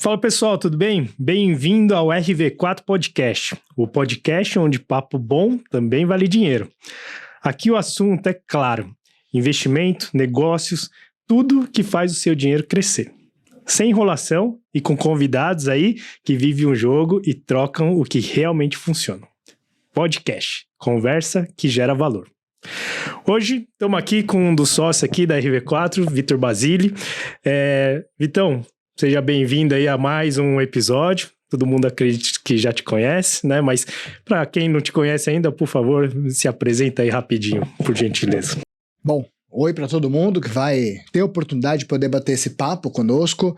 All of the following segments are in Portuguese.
Fala pessoal, tudo bem? Bem-vindo ao RV4 Podcast, o podcast onde papo bom também vale dinheiro. Aqui o assunto é claro, investimento, negócios, tudo que faz o seu dinheiro crescer. Sem enrolação e com convidados aí que vivem um jogo e trocam o que realmente funciona. Podcast, conversa que gera valor. Hoje estamos aqui com um dos sócios aqui da RV4, Vitor Basile. Vitão, seja bem-vindo aí a mais um episódio. Todo mundo acredita que já te conhece, né? Mas para quem não te conhece ainda, por favor, se apresenta aí rapidinho, por gentileza. Bom, oi para todo mundo que vai ter a oportunidade de poder bater esse papo conosco.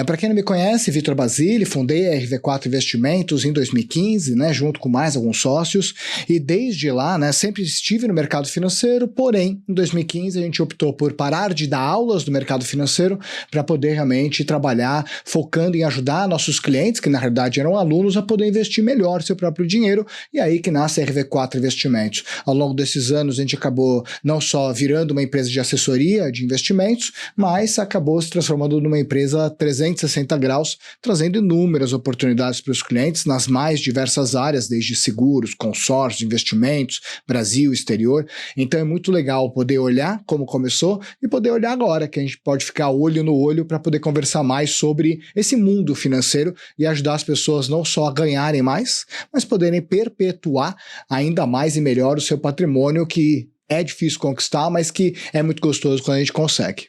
Para quem não me conhece, Vitor Basile, fundei a RV4 Investimentos em 2015, né, junto com mais alguns sócios, e desde lá, né, sempre estive no mercado financeiro, porém, em 2015 a gente optou por parar de dar aulas do mercado financeiro para poder realmente trabalhar focando em ajudar nossos clientes, que na realidade eram alunos, a poder investir melhor seu próprio dinheiro, e aí que nasce a RV4 Investimentos. Ao longo desses anos a gente acabou não só virando uma empresa de assessoria de investimentos, mas acabou se transformando numa empresa 360 graus, trazendo inúmeras oportunidades para os clientes nas mais diversas áreas, desde seguros, consórcios, investimentos, Brasil, exterior. Então é muito legal poder olhar como começou e poder olhar agora, que a gente pode ficar olho no olho para poder conversar mais sobre esse mundo financeiro e ajudar as pessoas não só a ganharem mais, mas poderem perpetuar ainda mais e melhor o seu patrimônio, que é difícil conquistar, mas que é muito gostoso quando a gente consegue.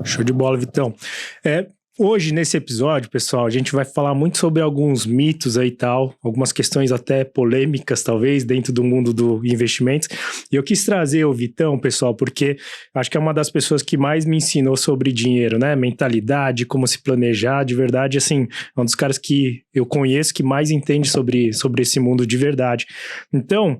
Show de bola, Vitão. Hoje, nesse episódio, pessoal, a gente vai falar muito sobre alguns mitos aí e tal, algumas questões até polêmicas, talvez, dentro do mundo do investimentos. E eu quis trazer o Vitão, pessoal, porque acho que é uma das pessoas que mais me ensinou sobre dinheiro, né? Mentalidade, como se planejar, de verdade, assim, é um dos caras que eu conheço que mais entende sobre esse mundo de verdade. Então,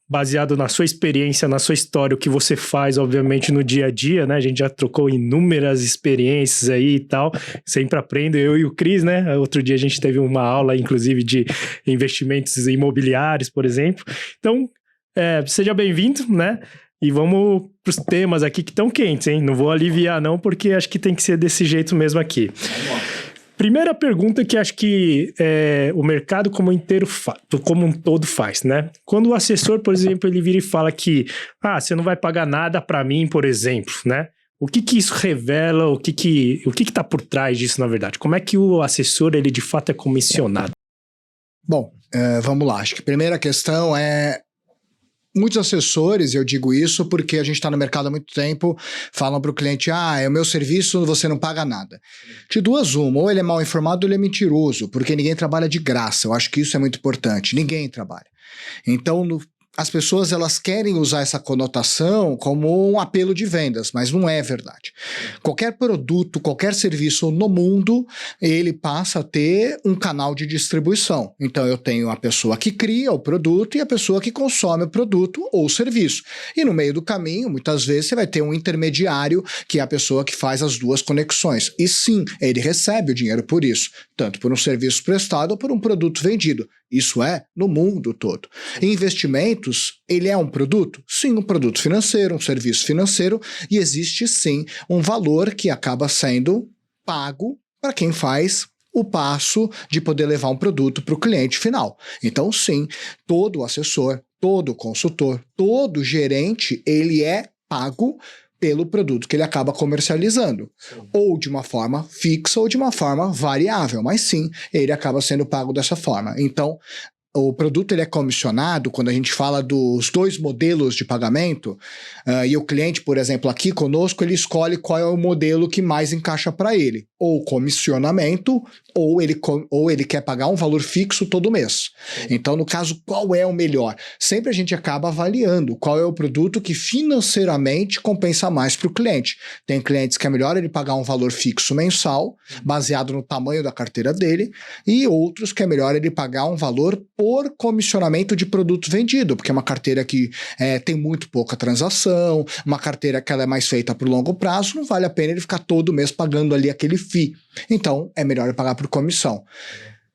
baseado na sua experiência, na sua história, o que você faz, obviamente, no dia a dia, né? A gente já trocou inúmeras experiências aí e tal, sempre aprendo, eu e o Cris, né? Outro dia a gente teve uma aula, inclusive, de investimentos imobiliários, por exemplo. Então, seja bem-vindo, né? E vamos para os temas aqui que estão quentes, hein? Não vou aliviar não, porque acho que tem que ser desse jeito mesmo aqui. Vamos lá. Primeira pergunta que acho que o mercado como um todo faz, né? Quando o assessor, por exemplo, ele vira e fala que você não vai pagar nada para mim, por exemplo, né? O que isso revela? O que está por trás disso, na verdade? Como é que o assessor, ele de fato é comissionado? Bom, vamos lá. Acho que a primeira questão é... Muitos assessores, eu digo isso porque a gente está no mercado há muito tempo, falam para o cliente, é o meu serviço, você não paga nada. De duas uma, ou ele é mal informado ou ele é mentiroso, porque ninguém trabalha de graça. Eu acho que isso é muito importante, ninguém trabalha. Então, as pessoas elas querem usar essa conotação como um apelo de vendas, mas não é verdade. Qualquer produto, qualquer serviço no mundo, ele passa a ter um canal de distribuição. Então eu tenho a pessoa que cria o produto e a pessoa que consome o produto ou o serviço. E no meio do caminho, muitas vezes você vai ter um intermediário, que é a pessoa que faz as duas conexões. E sim, ele recebe o dinheiro por isso, tanto por um serviço prestado ou por um produto vendido. Isso é no mundo todo. Investimentos, ele é um produto? Sim, um produto financeiro, um serviço financeiro, e existe sim um valor que acaba sendo pago para quem faz o passo de poder levar um produto para o cliente final. Então sim, todo assessor, todo consultor, todo gerente, ele é pago pelo produto que ele acaba comercializando. Sim. Ou de uma forma fixa ou de uma forma variável, mas sim, ele acaba sendo pago dessa forma. Então, o produto ele é comissionado quando a gente fala dos dois modelos de pagamento, e o cliente, por exemplo, aqui conosco, ele escolhe qual é o modelo que mais encaixa para ele. Ou comissionamento, ou ele quer pagar um valor fixo todo mês. Então, no caso, qual é o melhor? Sempre a gente acaba avaliando qual é o produto que financeiramente compensa mais para o cliente. Tem clientes que é melhor ele pagar um valor fixo mensal, baseado no tamanho da carteira dele, e outros que é melhor ele pagar um valor por comissionamento de produto vendido, porque é uma carteira que tem muito pouca transação, uma carteira que ela é mais feita por longo prazo, não vale a pena ele ficar todo mês pagando ali aquele FII. Então, é melhor ele pagar por comissão.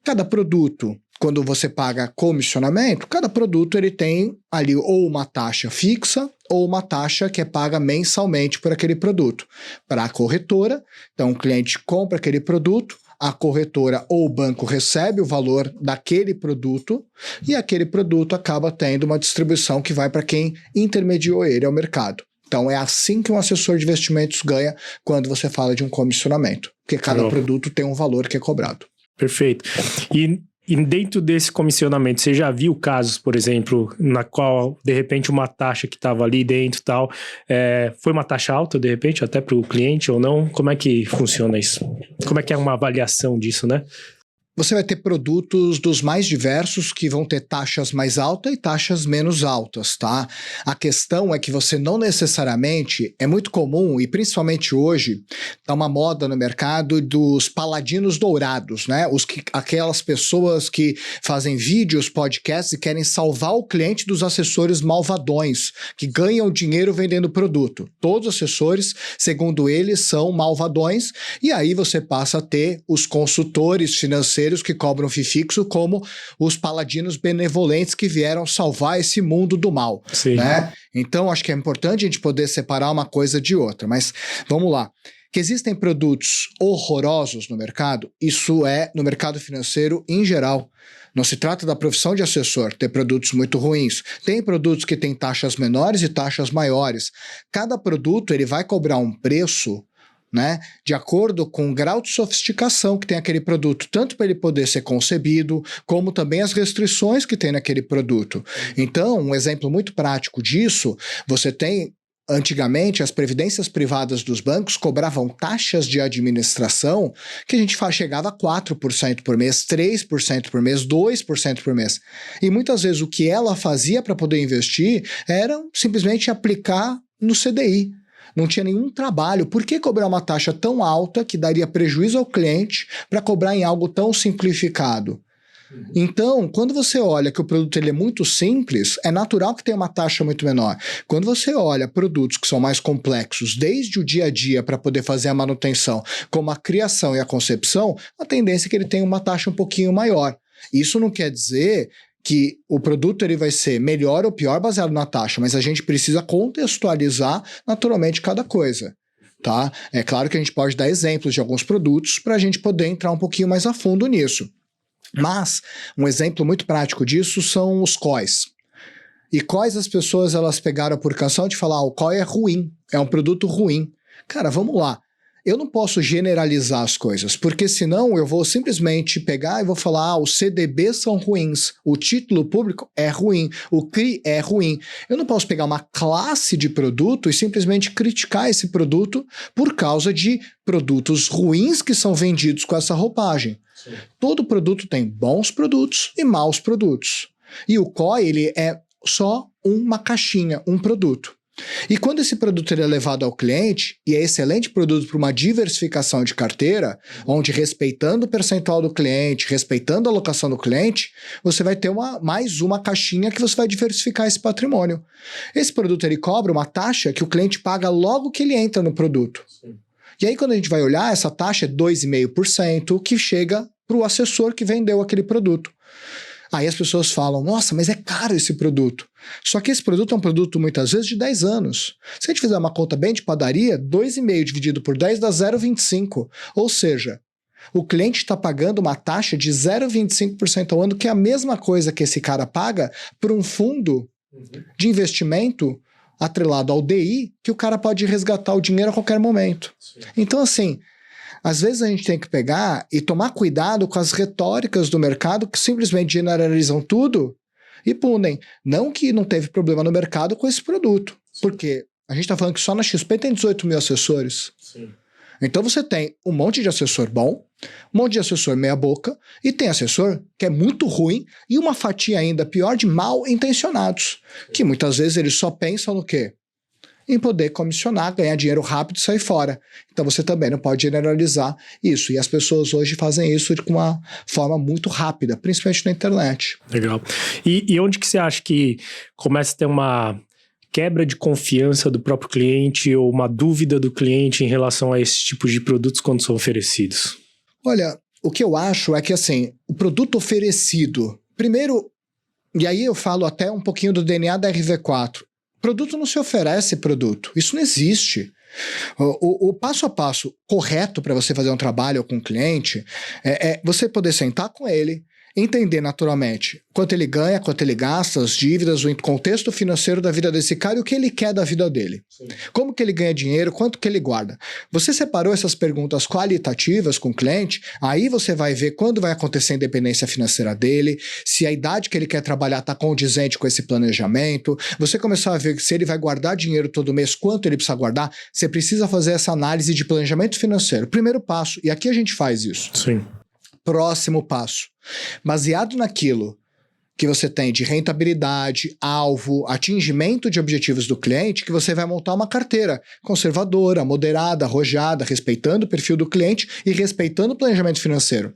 Cada produto, quando você paga comissionamento, cada produto ele tem ali ou uma taxa fixa ou uma taxa que é paga mensalmente por aquele produto. Para a corretora, então o cliente compra aquele produto, a corretora ou o banco recebe o valor daquele produto e aquele produto acaba tendo uma distribuição que vai para quem intermediou ele ao mercado. Então é assim que um assessor de investimentos ganha quando você fala de um comissionamento, porque cada produto tem um valor que é cobrado. Perfeito. E dentro desse comissionamento, você já viu casos, por exemplo, na qual, de repente, uma taxa que estava ali dentro e tal, foi uma taxa alta, de repente, até para o cliente ou não? Como é que funciona isso? Como é que é uma avaliação disso, né? Você vai ter produtos dos mais diversos que vão ter taxas mais altas e taxas menos altas, tá? A questão é que você não necessariamente, é muito comum, e principalmente hoje, tá uma moda no mercado dos paladinos dourados, né? Aquelas pessoas que fazem vídeos, podcasts e querem salvar o cliente dos assessores malvadões, que ganham dinheiro vendendo produto. Todos os assessores, segundo eles, são malvadões, e aí você passa a ter os consultores financeiros que cobram FII fixo como os paladinos benevolentes que vieram salvar esse mundo do mal, né? Então, acho que é importante a gente poder separar uma coisa de outra, mas vamos lá. Que existem produtos horrorosos no mercado, isso é no mercado financeiro em geral. Não se trata da profissão de assessor ter produtos muito ruins. Tem produtos que têm taxas menores e taxas maiores. Cada produto ele vai cobrar um preço, né, de acordo com o grau de sofisticação que tem aquele produto, tanto para ele poder ser concebido, como também as restrições que tem naquele produto. Então, um exemplo muito prático disso, você tem, antigamente, as previdências privadas dos bancos cobravam taxas de administração que a gente chegava a 4% por mês, 3% por mês, 2% por mês. E muitas vezes o que ela fazia para poder investir era simplesmente aplicar no CDI. Não tinha nenhum trabalho. Por que cobrar uma taxa tão alta que daria prejuízo ao cliente para cobrar em algo tão simplificado? Então, quando você olha que o produto ele é muito simples, é natural que tenha uma taxa muito menor. Quando você olha produtos que são mais complexos, desde o dia a dia para poder fazer a manutenção, como a criação e a concepção, a tendência é que ele tenha uma taxa um pouquinho maior. Isso não quer dizer que o produto ele vai ser melhor ou pior baseado na taxa, mas a gente precisa contextualizar naturalmente cada coisa, tá? É claro que a gente pode dar exemplos de alguns produtos para a gente poder entrar um pouquinho mais a fundo nisso. Mas um exemplo muito prático disso são os COIs. E COIs as pessoas elas pegaram por canção de falar, o COI é ruim, é um produto ruim. Cara, vamos lá. Eu não posso generalizar as coisas, porque senão eu vou simplesmente pegar e vou falar, os CDBs são ruins, o título público é ruim, o CRI é ruim. Eu não posso pegar uma classe de produto e simplesmente criticar esse produto por causa de produtos ruins que são vendidos com essa roupagem. Sim. Todo produto tem bons produtos e maus produtos. E o COI, ele é só uma caixinha, um produto. E quando esse produto ele é levado ao cliente, e é excelente produto para uma diversificação de carteira, onde respeitando o percentual do cliente, respeitando a alocação do cliente, você vai ter mais uma caixinha que você vai diversificar esse patrimônio. Esse produto ele cobra uma taxa que o cliente paga logo que ele entra no produto. Sim. E aí quando a gente vai olhar, essa taxa é 2,5% que chega para o assessor que vendeu aquele produto. Aí as pessoas falam, nossa, mas é caro esse produto. Só que esse produto é um produto, muitas vezes, de 10 anos. Se a gente fizer uma conta bem de padaria, 2,5 dividido por 10 dá 0,25. Ou seja, o cliente está pagando uma taxa de 0,25% ao ano, que é a mesma coisa que esse cara paga para um fundo de investimento atrelado ao DI, que o cara pode resgatar o dinheiro a qualquer momento. Sim. Então, assim, às vezes a gente tem que pegar e tomar cuidado com as retóricas do mercado que simplesmente generalizam tudo e punem. Não que não teve problema no mercado com esse produto. Sim. Porque a gente está falando que só na XP tem 18 mil assessores. Sim. Então você tem um monte de assessor bom, um monte de assessor meia boca, e tem assessor que é muito ruim e uma fatia ainda pior de mal intencionados. Sim. Que muitas vezes eles só pensam no quê? Em poder comissionar, ganhar dinheiro rápido e sair fora. Então você também não pode generalizar isso. E as pessoas hoje fazem isso de uma forma muito rápida, principalmente na internet. Legal. E onde que você acha que começa a ter uma quebra de confiança do próprio cliente ou uma dúvida do cliente em relação a esse tipo de produtos quando são oferecidos? Olha, o que eu acho é que assim, o produto oferecido, primeiro, e aí eu falo até um pouquinho do DNA da RV4, produto não se oferece produto. Isso não existe. O passo a passo correto para você fazer um trabalho com um cliente é você poder sentar com ele, entender naturalmente quanto ele ganha, quanto ele gasta, as dívidas, o contexto financeiro da vida desse cara e o que ele quer da vida dele. Sim. Como que ele ganha dinheiro, quanto que ele guarda. Você separou essas perguntas qualitativas com o cliente, aí você vai ver quando vai acontecer a independência financeira dele, se a idade que ele quer trabalhar está condizente com esse planejamento, você começar a ver se ele vai guardar dinheiro todo mês, quanto ele precisa guardar, você precisa fazer essa análise de planejamento financeiro. Primeiro passo, e aqui a gente faz isso. Sim. Próximo passo, baseado naquilo que você tem de rentabilidade, alvo, atingimento de objetivos do cliente, que você vai montar uma carteira conservadora, moderada, arrojada, respeitando o perfil do cliente e respeitando o planejamento financeiro,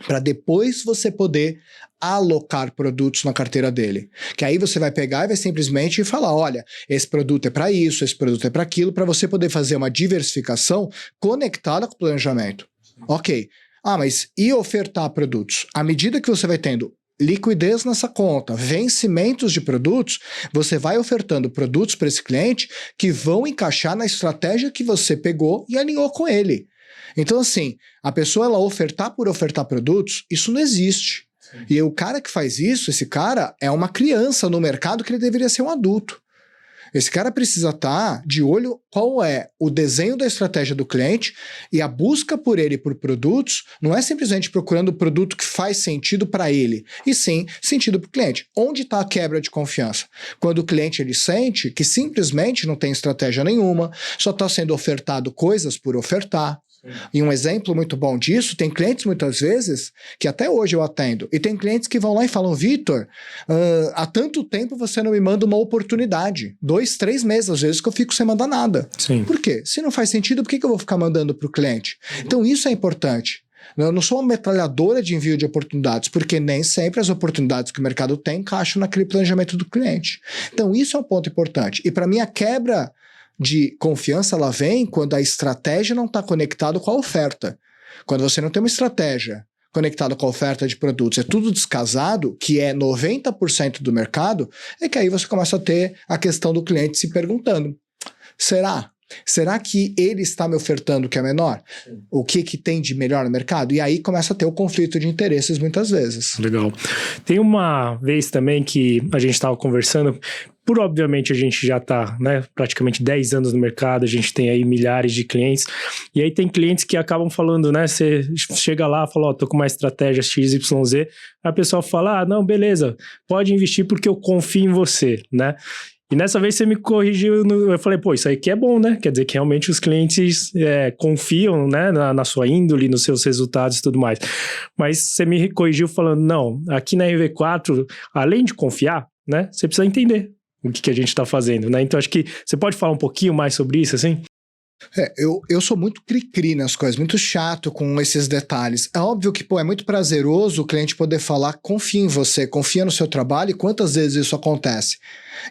para depois você poder alocar produtos na carteira dele. Que aí você vai pegar e vai simplesmente falar, olha, esse produto é para isso, esse produto é para aquilo, para você poder fazer uma diversificação conectada com o planejamento. Ok. Mas e ofertar produtos? À medida que você vai tendo liquidez nessa conta, vencimentos de produtos, você vai ofertando produtos para esse cliente que vão encaixar na estratégia que você pegou e alinhou com ele. Então, assim, a pessoa ela ofertar por ofertar produtos, isso não existe. Sim. E o cara que faz isso, esse cara é uma criança no mercado que ele deveria ser um adulto. Esse cara precisa estar de olho qual é o desenho da estratégia do cliente e a busca por ele por produtos não é simplesmente procurando o produto que faz sentido para ele, e sim sentido para o cliente. Onde está a quebra de confiança? Quando o cliente ele sente que simplesmente não tem estratégia nenhuma, só está sendo ofertado coisas por ofertar. E um exemplo muito bom disso, tem clientes muitas vezes, que até hoje eu atendo, e tem clientes que vão lá e falam, Vitor, há tanto tempo você não me manda uma oportunidade, 2, 3 meses às vezes que eu fico sem mandar nada. Sim. Por quê? Se não faz sentido, por que eu vou ficar mandando para o cliente? Então isso é importante. Eu não sou uma metralhadora de envio de oportunidades, porque nem sempre as oportunidades que o mercado tem encaixam naquele planejamento do cliente. Então isso é um ponto importante. E para mim a quebra de confiança ela vem quando a estratégia não está conectada com a oferta. Quando você não tem uma estratégia conectada com a oferta de produtos, é tudo descasado, que é 90% do mercado, é que aí você começa a ter a questão do cliente se perguntando, será que ele está me ofertando o que é menor? Sim. O que tem de melhor no mercado? E aí começa a ter o conflito de interesses muitas vezes. Legal. Tem uma vez também que a gente estava conversando, obviamente a gente já está, né, praticamente 10 anos no mercado, a gente tem aí milhares de clientes, e aí tem clientes que acabam falando, né, você chega lá e fala, tô com uma estratégia XYZ, a pessoa fala, não, beleza, pode investir porque eu confio em você, né? E nessa vez você me corrigiu, eu falei, isso aí que é bom, né? Quer dizer que realmente os clientes confiam, né, na sua índole, nos seus resultados e tudo mais. Mas você me corrigiu falando, não, aqui na RV4, além de confiar, né, você precisa entender o que a gente está fazendo, né? Então acho que você pode falar um pouquinho mais sobre isso, assim? Eu sou muito cri-cri nas coisas, muito chato com esses detalhes. É óbvio que, é muito prazeroso o cliente poder falar, confia em você, confia no seu trabalho, e quantas vezes isso acontece.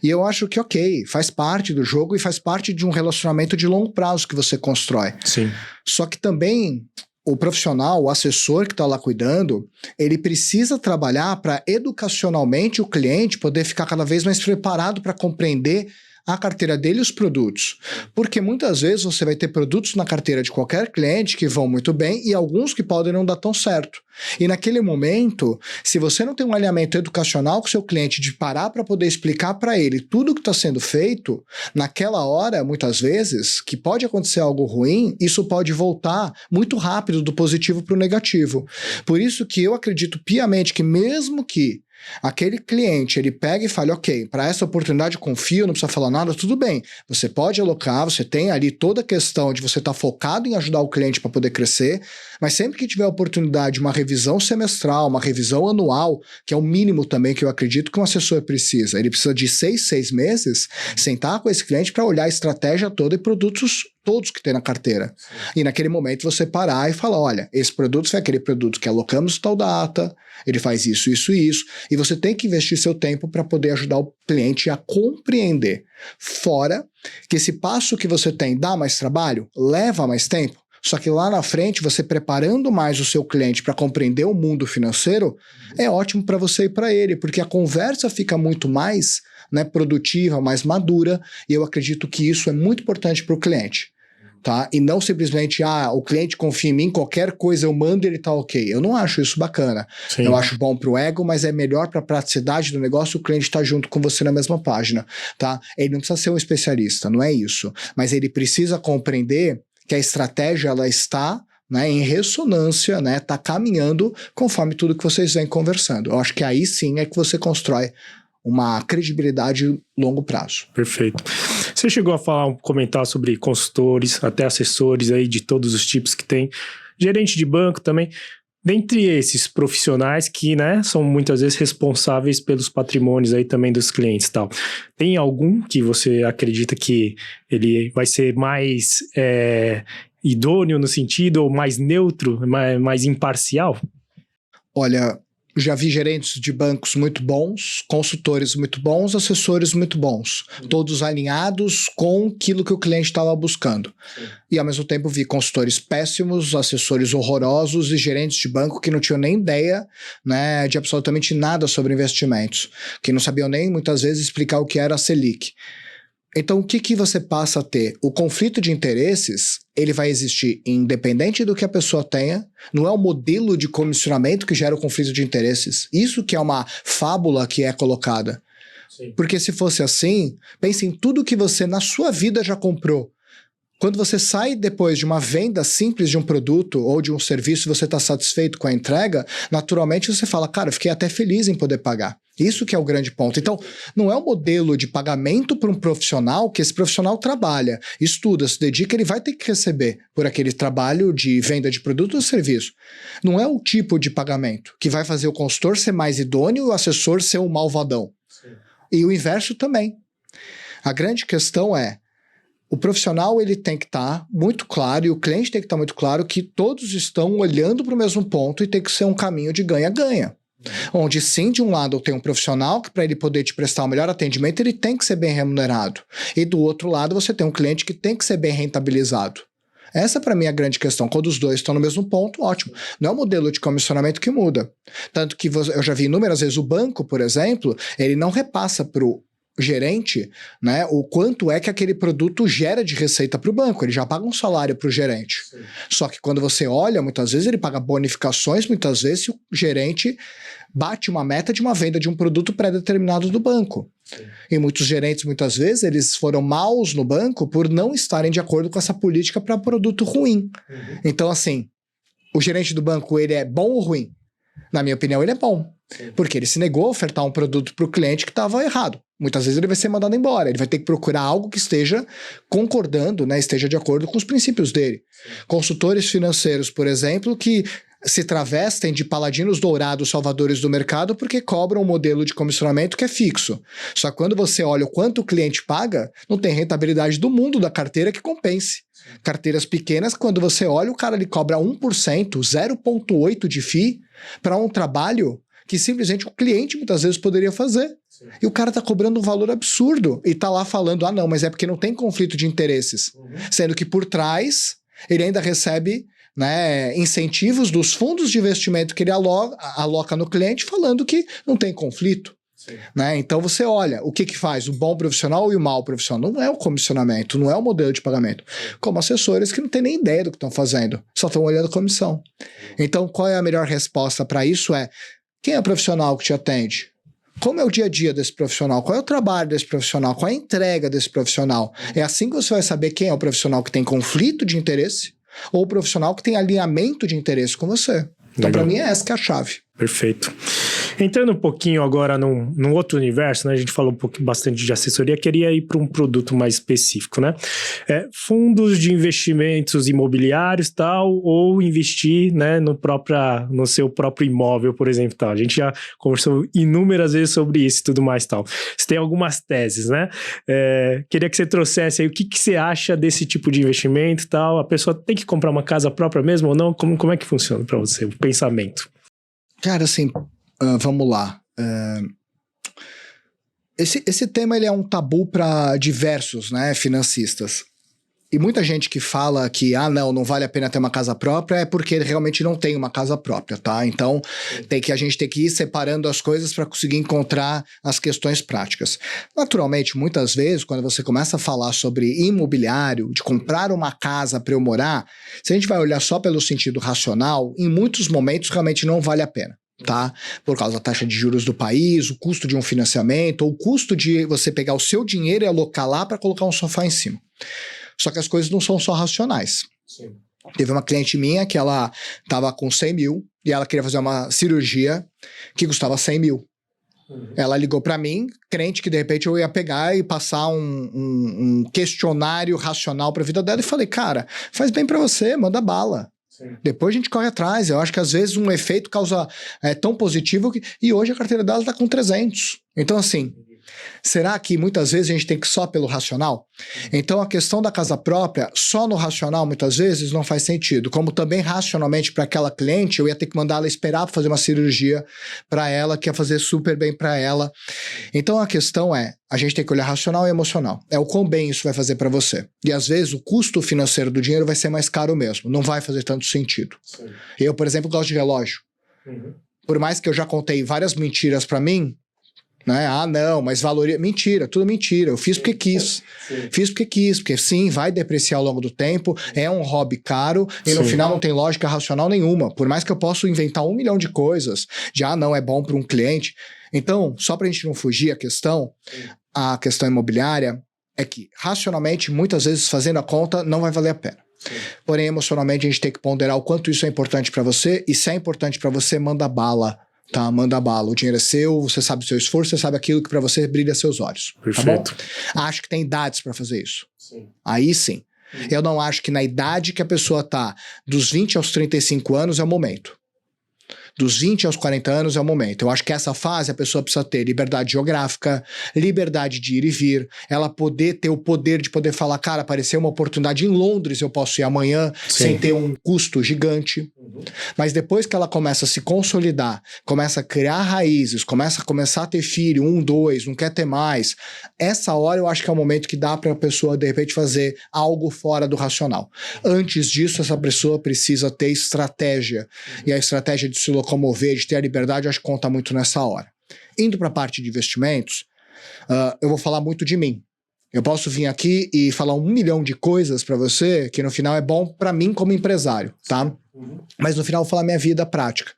E eu acho que, ok, faz parte do jogo e faz parte de um relacionamento de longo prazo que você constrói. Sim. Só que também o profissional, o assessor que está lá cuidando, ele precisa trabalhar para educacionalmente o cliente poder ficar cada vez mais preparado para compreender a carteira dele e os produtos. Porque muitas vezes você vai ter produtos na carteira de qualquer cliente que vão muito bem e alguns que podem não dar tão certo. E naquele momento, se você não tem um alinhamento educacional com o seu cliente de parar para poder explicar para ele tudo o que está sendo feito, naquela hora, muitas vezes, que pode acontecer algo ruim, isso pode voltar muito rápido do positivo para o negativo. Por isso que eu acredito piamente que mesmo que aquele cliente, ele pega e fala, ok, para essa oportunidade confio, não precisa falar nada, tudo bem. Você pode alocar, você tem ali toda a questão de você estar focado em ajudar o cliente para poder crescer, mas sempre que tiver oportunidade, uma revisão semestral, uma revisão anual, que é o mínimo também que eu acredito que um assessor precisa. Ele precisa de 6 meses sentar com esse cliente para olhar a estratégia toda e produtos todos que tem na carteira. E naquele momento você parar e falar, olha, esse produto foi aquele produto que alocamos tal data, ele faz isso, isso e isso, e você tem que investir seu tempo para poder ajudar o cliente a compreender. Fora que esse passo que você tem dá mais trabalho, leva mais tempo, só que lá na frente, você preparando mais o seu cliente para compreender o mundo financeiro, é ótimo para você e para ele, porque a conversa fica muito mais, né, produtiva, mais madura, e eu acredito que isso é muito importante para o cliente. tá? E não simplesmente, o cliente confia em mim, qualquer coisa eu mando e ele tá ok. Eu não acho isso bacana. Sim. Eu acho bom pro ego, mas é melhor pra praticidade do negócio o cliente tá junto com você na mesma página, tá? Ele não precisa ser um especialista, não é isso. Mas ele precisa compreender que a estratégia, ela está, né, em ressonância, né, tá caminhando conforme tudo que vocês vêm conversando. Eu acho que aí sim é que você constrói uma credibilidade a longo prazo. Perfeito. Você chegou a comentar sobre consultores, até assessores aí de todos os tipos que tem, gerente de banco também. Dentre esses profissionais que, né, são muitas vezes responsáveis pelos patrimônios aí também dos clientes e tal, tem algum que você acredita que ele vai ser mais idôneo no sentido, ou mais neutro, mais imparcial? Olha, já vi gerentes de bancos muito bons, consultores muito bons, assessores muito bons, todos alinhados com aquilo que o cliente estava buscando. Sim. E ao mesmo tempo vi consultores péssimos, assessores horrorosos e gerentes de banco que não tinham nem ideia, né, de absolutamente nada sobre investimentos, que não sabiam nem muitas vezes explicar o que era a Selic. Então, o que você passa a ter? O conflito de interesses, ele vai existir independente do que a pessoa tenha, não é o modelo de comissionamento que gera o conflito de interesses. Isso que é uma fábula que é colocada. Sim. Porque se fosse assim, pense em tudo que você na sua vida já comprou. Quando você sai depois de uma venda simples de um produto ou de um serviço e você está satisfeito com a entrega, naturalmente você fala, cara, eu fiquei até feliz em poder pagar. Isso que é o grande ponto. Então, não é o modelo de pagamento para um profissional que esse profissional trabalha, estuda, se dedica, ele vai ter que receber por aquele trabalho de venda de produto ou serviço. Não é o tipo de pagamento que vai fazer o consultor ser mais idôneo e o assessor ser um malvadão. Sim. E o inverso também. A grande questão é, o profissional ele tem que estar muito claro e o cliente tem que estar muito claro que todos estão olhando para o mesmo ponto e tem que ser um caminho de ganha-ganha. Onde sim, de um lado tem um profissional que para ele poder te prestar o melhor atendimento, ele tem que ser bem remunerado. E do outro lado você tem um cliente que tem que ser bem rentabilizado. Essa para mim é a grande questão. Quando os dois estão no mesmo ponto, ótimo. Não é o modelo de comissionamento que muda. Tanto que eu já vi inúmeras vezes o banco, por exemplo, ele não repassa para o gerente, né, o quanto é que aquele produto gera de receita para o banco, ele já paga um salário para o gerente. Sim. Só que quando você olha, muitas vezes ele paga bonificações, muitas vezes o gerente bate uma meta de uma venda de um produto pré-determinado do banco. Sim. E muitos gerentes, muitas vezes, eles foram maus no banco por não estarem de acordo com essa política para produto ruim. Uhum. Então, assim, o gerente do banco, ele é bom ou ruim? Na minha opinião, ele é bom. Sim. Porque ele se negou a ofertar um produto para o cliente que estava errado. Muitas vezes ele vai ser mandado embora. Ele vai ter que procurar algo que esteja concordando, né, esteja de acordo com os princípios dele. Sim. Consultores financeiros, por exemplo, que se travestem de paladinos dourados salvadores do mercado porque cobram um modelo de comissionamento que é fixo. Só que quando você olha o quanto o cliente paga, não tem rentabilidade do mundo da carteira que compense. Sim. Carteiras pequenas, quando você olha, o cara ele cobra 1%, 0,8% de FII para um trabalho que simplesmente o cliente muitas vezes poderia fazer. Sim. E o cara tá cobrando um valor absurdo e tá lá falando, não, mas é porque não tem conflito de interesses. Uhum. Sendo que por trás ele ainda recebe, né, incentivos dos fundos de investimento que ele aloca no cliente falando que não tem conflito. Né? Então você olha, o que faz o bom profissional e o mau profissional? Não é o comissionamento, não é o modelo de pagamento. Como assessores que não têm nem ideia do que estão fazendo, só estão olhando comissão. Então qual é a melhor resposta para isso? Quem é o profissional que te atende? Como é o dia a dia desse profissional? Qual é o trabalho desse profissional? Qual é a entrega desse profissional? É assim que você vai saber quem é o profissional que tem conflito de interesse ou o profissional que tem alinhamento de interesse com você. Então, para mim, é essa que é a chave. Perfeito. Entrando um pouquinho agora num outro universo, né? A gente falou bastante de assessoria, queria ir para um produto mais específico, né? Fundos de investimentos imobiliários, tal, ou investir, né, no seu próprio imóvel, por exemplo, tal. A gente já conversou inúmeras vezes sobre isso e tudo mais, tal. Você tem algumas teses, né? Queria que você trouxesse aí o que você acha desse tipo de investimento, tal. A pessoa tem que comprar uma casa própria mesmo ou não? Como é que funciona para você, o pensamento? Cara, assim, vamos lá. Esse tema ele é um tabu para diversos, né, financistas. E muita gente que fala que, não vale a pena ter uma casa própria, é porque ele realmente não tem uma casa própria, tá? Então, a gente tem que ir separando as coisas para conseguir encontrar as questões práticas. Naturalmente, muitas vezes, quando você começa a falar sobre imobiliário, de comprar uma casa para eu morar, se a gente vai olhar só pelo sentido racional, em muitos momentos realmente não vale a pena. Tá? Por causa da taxa de juros do país, o custo de um financiamento, ou o custo de você pegar o seu dinheiro e alocar lá para colocar um sofá em cima. Só que as coisas não são só racionais. Sim. Teve uma cliente minha que ela estava com 100 mil e ela queria fazer uma cirurgia que custava 100 mil. Ela ligou para mim, crente que de repente eu ia pegar e passar um questionário racional para a vida dela e falei, cara, faz bem para você, manda bala. Sim. Depois a gente corre atrás. Eu acho que às vezes um efeito causa tão positivo que... E hoje a carteira dela está com 300. Então assim, será que muitas vezes a gente tem que ir só pelo racional? Então a questão da casa própria, só no racional muitas vezes não faz sentido. Como também racionalmente para aquela cliente, eu ia ter que mandar ela esperar para fazer uma cirurgia para ela, que ia fazer super bem para ela. Então a questão é, a gente tem que olhar racional e emocional. É o quão bem isso vai fazer para você. E às vezes o custo financeiro do dinheiro vai ser mais caro mesmo. Não vai fazer tanto sentido. Sim. Eu, por exemplo, gosto de relógio. Por mais que eu já contei várias mentiras para mim, né? Mas valoriza... Mentira, tudo mentira. Eu fiz porque quis. Sim. Fiz porque quis, porque sim, vai depreciar ao longo do tempo, é um hobby caro e no final não tem lógica racional nenhuma. Por mais que eu possa inventar 1 milhão de coisas, de é bom para um cliente. Então, só pra gente não fugir a questão imobiliária é que racionalmente, muitas vezes fazendo a conta, não vai valer a pena. Sim. Porém, emocionalmente, a gente tem que ponderar o quanto isso é importante para você e se é importante para você, manda bala. Tá, manda bala. O dinheiro é seu, você sabe o seu esforço, você sabe aquilo que para você brilha seus olhos. Perfeito. Tá bom? Acho que tem idades para fazer isso. Sim. Aí sim. Eu não acho que na idade que a pessoa tá, dos 20 aos 35 anos é o momento. Dos 20 aos 40 anos é o momento. Eu acho que essa fase a pessoa precisa ter liberdade geográfica, liberdade de ir e vir, ela poder ter o poder de poder falar, cara, apareceu uma oportunidade em Londres, eu posso ir amanhã, sim, sem ter um custo gigante. Mas depois que ela começa a se consolidar, começa a criar raízes, começar a ter filho, 1, 2, não quer ter mais, essa hora eu acho que é o momento que dá para a pessoa de repente fazer algo fora do racional. Antes disso, essa pessoa precisa ter estratégia, e a estratégia de se locomover, de ter a liberdade, eu acho que conta muito nessa hora. Indo para a parte de investimentos, eu vou falar muito de mim. Eu posso vir aqui e falar 1 milhão de coisas para você que no final é bom para mim como empresário, tá? Mas no final eu vou falar minha vida prática.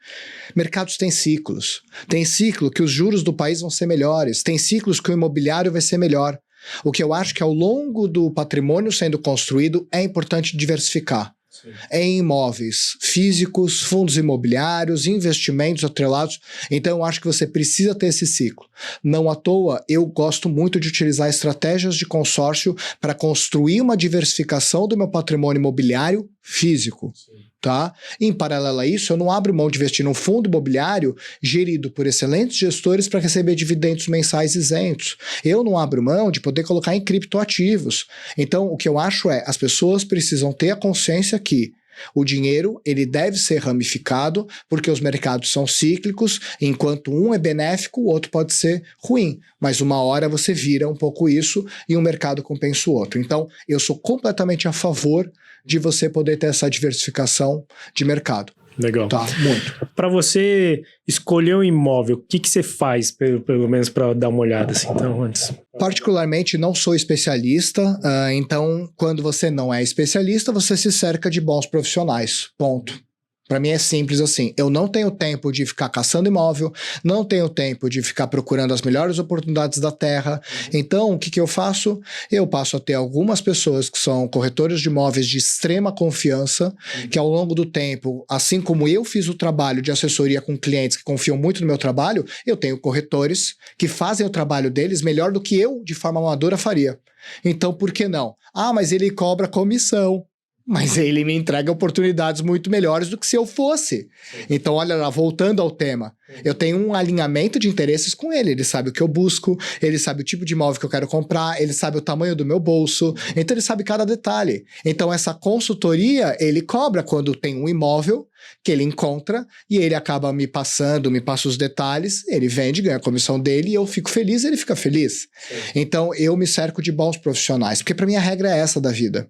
Mercados têm ciclos. Tem ciclo que os juros do país vão ser melhores. Tem ciclos que o imobiliário vai ser melhor. O que eu acho que ao longo do patrimônio sendo construído é importante diversificar. Sim. Em imóveis físicos, fundos imobiliários, investimentos atrelados. Então eu acho que você precisa ter esse ciclo. Não à toa, eu gosto muito de utilizar estratégias de consórcio para construir uma diversificação do meu patrimônio imobiliário físico. Sim. Tá? Em paralelo a isso, eu não abro mão de investir num fundo imobiliário gerido por excelentes gestores para receber dividendos mensais isentos. Eu não abro mão de poder colocar em criptoativos. Então, o que eu acho é, as pessoas precisam ter a consciência que o dinheiro, ele deve ser ramificado, porque os mercados são cíclicos, enquanto um é benéfico, o outro pode ser ruim. Mas uma hora você vira um pouco isso e um mercado compensa o outro. Então, eu sou completamente a favor de você poder ter essa diversificação de mercado. Legal. Tá, muito. Para você escolher um imóvel, o que você faz, pelo menos para dar uma olhada assim, então, antes? Particularmente, não sou especialista, então, quando você não é especialista, você se cerca de bons profissionais, ponto. Para mim é simples assim, eu não tenho tempo de ficar caçando imóvel, não tenho tempo de ficar procurando as melhores oportunidades da terra, então o que eu faço? Eu passo a ter algumas pessoas que são corretores de imóveis de extrema confiança, que ao longo do tempo, assim como eu fiz o trabalho de assessoria com clientes que confiam muito no meu trabalho, eu tenho corretores que fazem o trabalho deles melhor do que eu, de forma amadora, faria. Então por que não? Mas ele cobra comissão. Mas ele me entrega oportunidades muito melhores do que se eu fosse. Então, olha lá, voltando ao tema, eu tenho um alinhamento de interesses com ele. Ele sabe o que eu busco, ele sabe o tipo de imóvel que eu quero comprar, ele sabe o tamanho do meu bolso, então ele sabe cada detalhe. Então, essa consultoria, ele cobra quando tem um imóvel que ele encontra e ele acaba me passa os detalhes, ele vende, ganha a comissão dele e eu fico feliz, ele fica feliz. Sim. Então, eu me cerco de bons profissionais, porque para mim a regra é essa da vida.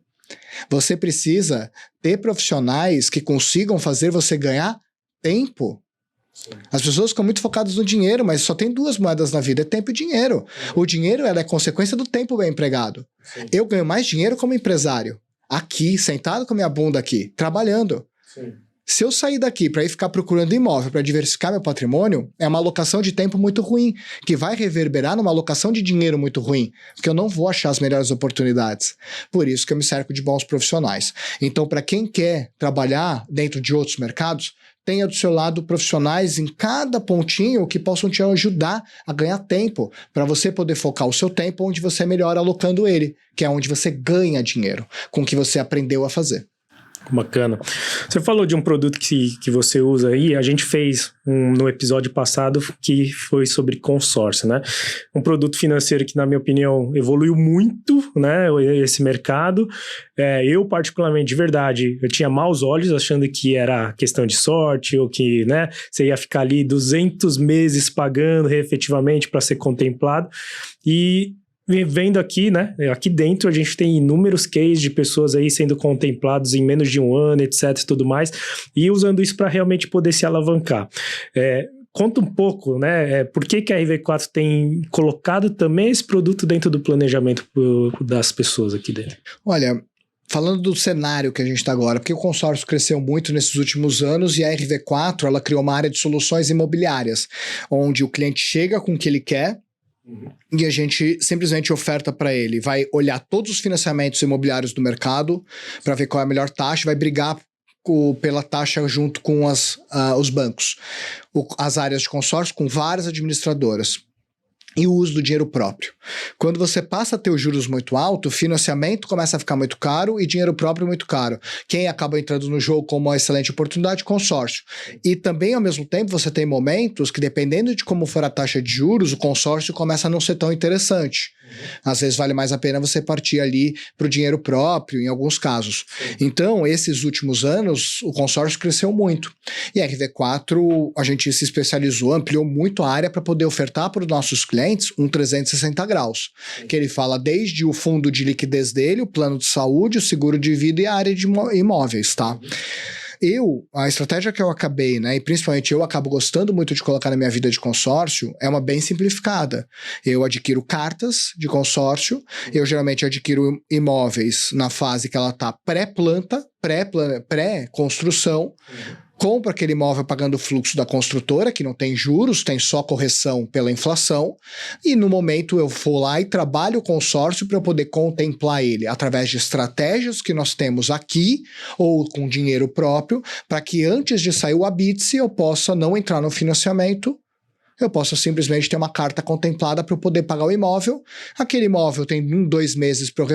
Você precisa ter profissionais que consigam fazer você ganhar tempo. As pessoas ficam muito focadas no dinheiro, mas só tem duas moedas na vida, é tempo e dinheiro. O dinheiro é consequência do tempo bem empregado. Eu ganho mais dinheiro como empresário, aqui, sentado com a minha bunda aqui, trabalhando. Se eu sair daqui para ir ficar procurando imóvel para diversificar meu patrimônio, é uma alocação de tempo muito ruim, que vai reverberar numa alocação de dinheiro muito ruim, porque eu não vou achar as melhores oportunidades. Por isso que eu me cerco de bons profissionais. Então, para quem quer trabalhar dentro de outros mercados, tenha do seu lado profissionais em cada pontinho que possam te ajudar a ganhar tempo, para você poder focar o seu tempo onde você é melhor alocando ele, que é onde você ganha dinheiro, com o que você aprendeu a fazer. Bacana. Você falou de um produto que você usa aí, a gente fez no episódio passado que foi sobre consórcio, né? Um produto financeiro que, na minha opinião, evoluiu muito, né? Esse mercado. Eu, particularmente, de verdade, eu tinha maus olhos achando que era questão de sorte ou que, né, você ia ficar ali 200 meses pagando efetivamente para ser contemplado. E vendo aqui, né? Aqui dentro a gente tem inúmeros cases de pessoas aí sendo contemplados em menos de um ano, etc, e tudo mais, e usando isso para realmente poder se alavancar. Conta um pouco, né? Por que a RV4 tem colocado também esse produto dentro do planejamento das pessoas aqui dentro? Olha, falando do cenário que a gente está agora, porque o consórcio cresceu muito nesses últimos anos e a RV4 ela criou uma área de soluções imobiliárias, onde o cliente chega com o que ele quer, e a gente simplesmente oferta para ele, vai olhar todos os financiamentos imobiliários do mercado para ver qual é a melhor taxa, vai brigar pela taxa junto com os bancos, as áreas de consórcio com várias administradoras. E o uso do dinheiro próprio. Quando você passa a ter os juros muito altos, o financiamento começa a ficar muito caro e dinheiro próprio muito caro. Quem acaba entrando no jogo como uma excelente oportunidade? Consórcio. E também, ao mesmo tempo, você tem momentos que, dependendo de como for a taxa de juros, o consórcio começa a não ser tão interessante. Às vezes vale mais a pena você partir ali para o dinheiro próprio, em alguns casos. Então, esses últimos anos, o consórcio cresceu muito. E a RV4, a gente se especializou, ampliou muito a área para poder ofertar para os nossos clientes um 360 graus, que ele fala desde o fundo de liquidez dele, o plano de saúde, o seguro de vida e a área de imóveis, tá? A estratégia que eu acabei, né, e principalmente eu acabo gostando muito de colocar na minha vida de consórcio, é uma bem simplificada. Eu adquiro cartas de consórcio, eu geralmente adquiro imóveis na fase que ela está pré-planta, pré-construção, compro aquele imóvel pagando o fluxo da construtora, que não tem juros, tem só correção pela inflação, e no momento eu vou lá e trabalho o consórcio para eu poder contemplar ele através de estratégias que nós temos aqui, ou com dinheiro próprio, para que antes de sair o habite-se eu possa não entrar no financiamento, eu posso simplesmente ter uma carta contemplada para eu poder pagar o imóvel. Aquele imóvel tem 2 meses para eu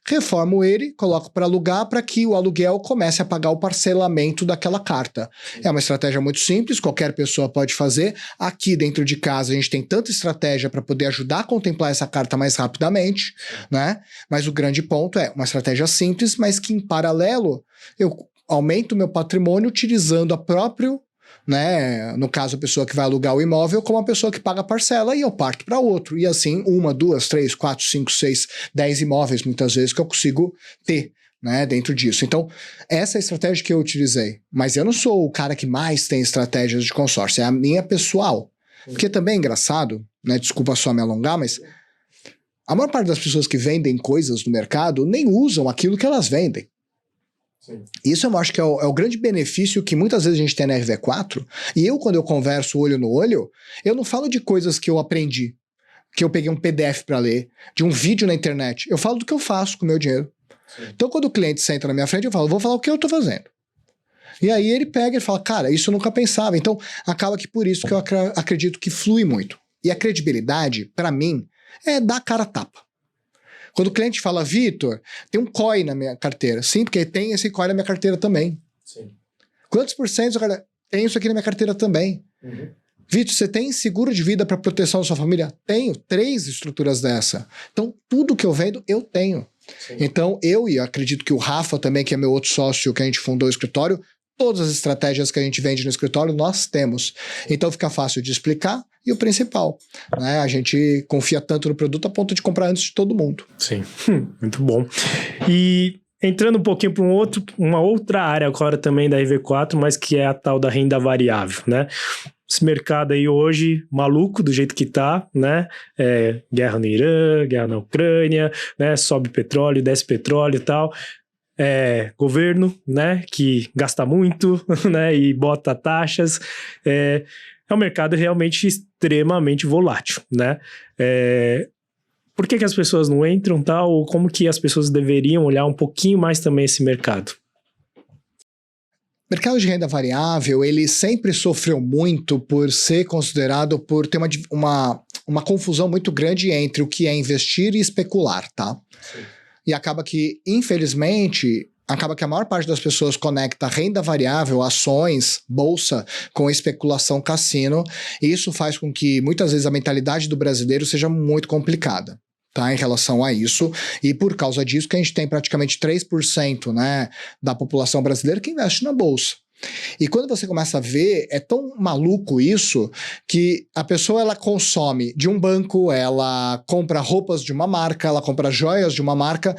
reformo ele, coloco para alugar para que o aluguel comece a pagar o parcelamento daquela carta. É uma estratégia muito simples, qualquer pessoa pode fazer. Aqui dentro de casa a gente tem tanta estratégia para poder ajudar a contemplar essa carta mais rapidamente, né? Mas o grande ponto é uma estratégia simples, mas que em paralelo eu aumento o meu patrimônio utilizando a própria, né, no caso a pessoa que vai alugar o imóvel como a pessoa que paga a parcela e eu parto para outro, e assim 1, 2, 3, 4, 5, 6, 10 imóveis muitas vezes que eu consigo ter, né, dentro disso. Então essa é a estratégia que eu utilizei, mas eu não sou o cara que mais tem estratégias de consórcio, é a minha pessoal, porque também é engraçado, né, desculpa só me alongar, mas a maior parte das pessoas que vendem coisas no mercado nem usam aquilo que elas vendem. Sim. Isso eu acho que é o grande benefício que muitas vezes a gente tem na RV4, e eu, quando eu converso olho no olho, eu não falo de coisas que eu aprendi, que eu peguei um PDF para ler, de um vídeo na internet, eu falo do que eu faço com o meu dinheiro. Sim. Então quando o cliente senta na minha frente, eu falo, vou falar o que eu tô fazendo. E aí ele pega e fala, cara, isso eu nunca pensava. Então acaba que por isso que eu acredito que flui muito. E a credibilidade, para mim, é dar a cara a tapa. Quando o cliente fala, Vitor, tem um COI na minha carteira. Sim, porque tem esse COI na minha carteira também. Sim. Quantos por cento tem isso aqui na minha carteira também? Uhum. Vitor, você tem seguro de vida para proteção da sua família? Tenho 3 estruturas dessa. Então, tudo que eu vendo, eu tenho. Sim. Então, e acredito que o Rafa também, que é meu outro sócio, que a gente fundou o escritório, todas as estratégias que a gente vende no escritório, nós temos. Então fica fácil de explicar e o principal, né? A gente confia tanto no produto a ponto de comprar antes de todo mundo. Sim, muito bom. E Entrando um pouquinho para uma outra área agora também da RV4, mas que é a tal da renda variável, né? Esse mercado aí hoje, maluco do jeito que tá, né? Guerra no Irã, guerra na Ucrânia, né? Sobe petróleo, desce petróleo e tal. Governo, né? Que gasta muito, né? E bota taxas. É um mercado realmente extremamente volátil, né? Por que as pessoas não entram, tal? Ou como que as pessoas deveriam olhar um pouquinho mais também esse mercado? O mercado de renda variável, ele sempre sofreu muito por ser considerado, por ter uma confusão muito grande entre o que é investir e especular, tá? Sim. E acaba que, infelizmente, a maior parte das pessoas conecta renda variável, ações, bolsa, com especulação cassino, e isso faz com que, muitas vezes, a mentalidade do brasileiro seja muito complicada. Tá, em relação a isso, e por causa disso que a gente tem praticamente 3%, né, da população brasileira que investe na bolsa. E quando você começa a ver, é tão maluco isso, que a pessoa ela consome de um banco, ela compra roupas de uma marca, ela compra joias de uma marca,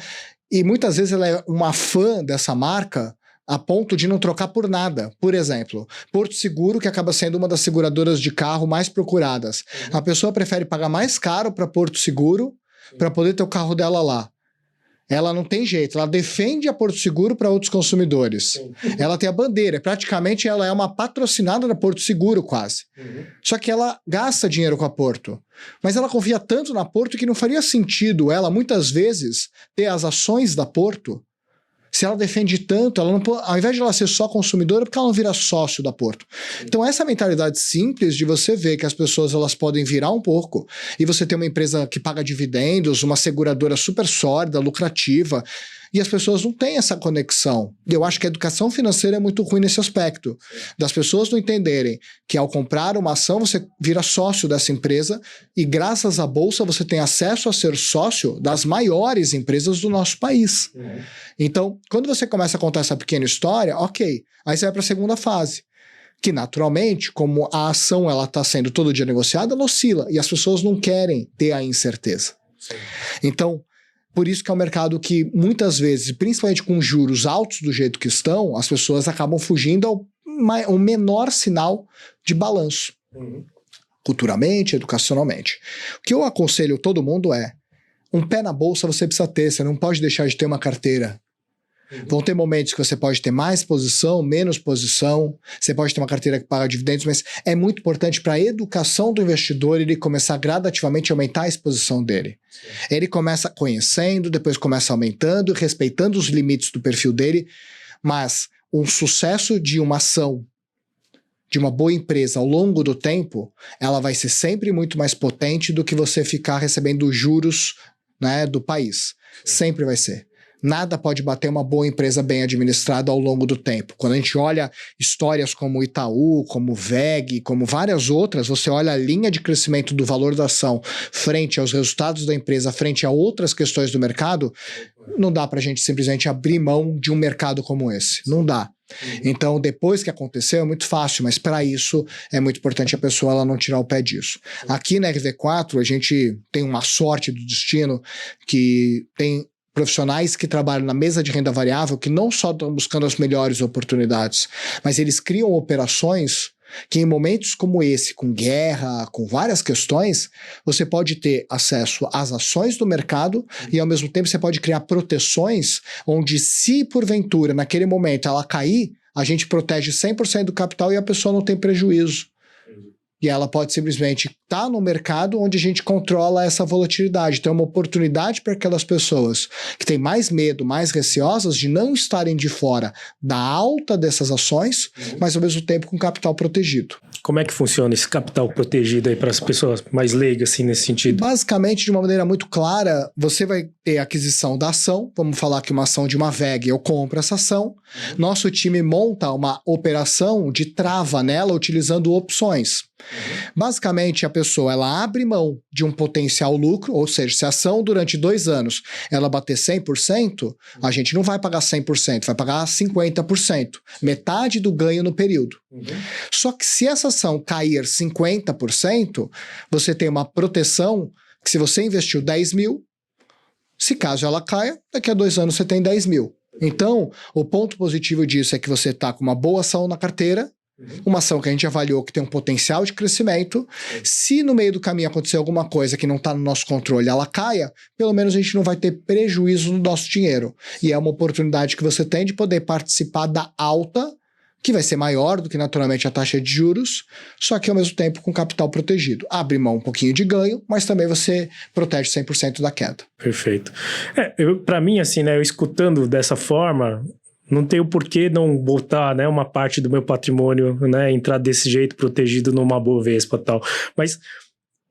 e muitas vezes ela é uma fã dessa marca a ponto de não trocar por nada. Por exemplo, Porto Seguro, que acaba sendo uma das seguradoras de carro mais procuradas. A pessoa prefere pagar mais caro para Porto Seguro para poder ter o carro dela lá. Ela não tem jeito, ela defende a Porto Seguro para outros consumidores. Ela tem a bandeira, praticamente ela é uma patrocinada da Porto Seguro quase. Só que ela gasta dinheiro com a Porto. Mas ela confia tanto na Porto que não faria sentido ela, muitas vezes, ter as ações da Porto. Se ela defende tanto, ela não pode, ao invés de ela ser só consumidora, porque ela não vira sócio da Porto. Então essa mentalidade simples de você ver que as pessoas elas podem virar um pouco e você ter uma empresa que paga dividendos, uma seguradora super sólida, lucrativa, e as pessoas não têm essa conexão. E eu acho que a educação financeira é muito ruim nesse aspecto, das pessoas não entenderem que ao comprar uma ação você vira sócio dessa empresa e graças à bolsa você tem acesso a ser sócio das maiores empresas do nosso país. Então, quando você começa a contar essa pequena história, ok, aí você vai para a segunda fase, que naturalmente, como a ação ela está sendo todo dia negociada, ela oscila e as pessoas não querem ter a incerteza. Sim. Então, por isso que é um mercado que muitas vezes, principalmente com juros altos do jeito que estão, as pessoas acabam fugindo ao menor sinal de balanço. Culturalmente, educacionalmente. O que eu aconselho todo mundo é, um pé na bolsa você precisa ter, você não pode deixar de ter uma carteira. Vão ter momentos que você pode ter mais posição, menos posição, você pode ter uma carteira que paga dividendos, mas é muito importante para a educação do investidor ele começar gradativamente a aumentar a exposição dele. Sim. Ele começa conhecendo, depois começa aumentando, respeitando os limites do perfil dele, mas um sucesso de uma ação, de uma boa empresa ao longo do tempo, ela vai ser sempre muito mais potente do que você ficar recebendo juros, né, do país. Sempre vai ser. Nada pode bater uma boa empresa bem administrada ao longo do tempo. Quando a gente olha histórias como Itaú, como VEG, como várias outras, você olha a linha de crescimento do valor da ação frente aos resultados da empresa, frente a outras questões do mercado, não dá pra gente simplesmente abrir mão de um mercado como esse. Não dá. Então, depois que aconteceu, é muito fácil, mas para isso é muito importante a pessoa ela não tirar o pé disso. Aqui na RV4, a gente tem uma sorte do destino que tem profissionais que trabalham na mesa de renda variável que não só estão buscando as melhores oportunidades, mas eles criam operações que em momentos como esse, com guerra, com várias questões, você pode ter acesso às ações do mercado e ao mesmo tempo você pode criar proteções onde se porventura naquele momento ela cair, a gente protege 100% do capital e a pessoa não tem prejuízo. E ela pode simplesmente estar no mercado onde a gente controla essa volatilidade. Então é uma oportunidade para aquelas pessoas que têm mais medo, mais receosas de não estarem de fora da alta dessas ações, mas ao mesmo tempo com capital protegido. Como é que funciona esse capital protegido aí para as pessoas mais leigas assim, nesse sentido? Basicamente, de uma maneira muito clara, você vai ter a aquisição da ação. Vamos falar que uma ação de uma VEG, eu compro essa ação. Nosso time monta uma operação de trava nela utilizando opções. Basicamente, a pessoa ela abre mão de um potencial lucro, ou seja, se a ação durante 2 anos ela bater 100%, a gente não vai pagar 100%, vai pagar 50%, metade do ganho no período. Só que se essa ação cair 50%, você tem uma proteção que se você investiu 10 mil, se caso ela caia, daqui a 2 anos você tem 10 mil. Então, o ponto positivo disso é que você está com uma boa ação na carteira, uma ação que a gente avaliou que tem um potencial de crescimento. Se no meio do caminho acontecer alguma coisa que não está no nosso controle, ela caia, pelo menos a gente não vai ter prejuízo no nosso dinheiro. E é uma oportunidade que você tem de poder participar da alta, que vai ser maior do que naturalmente a taxa de juros, só que ao mesmo tempo com capital protegido. Abre mão um pouquinho de ganho, mas também você protege 100% da queda. Perfeito. Para mim, assim, né, eu escutando dessa forma, não tenho por que não botar, né, uma parte do meu patrimônio, né, entrar desse jeito protegido numa Bovespa e tal. Mas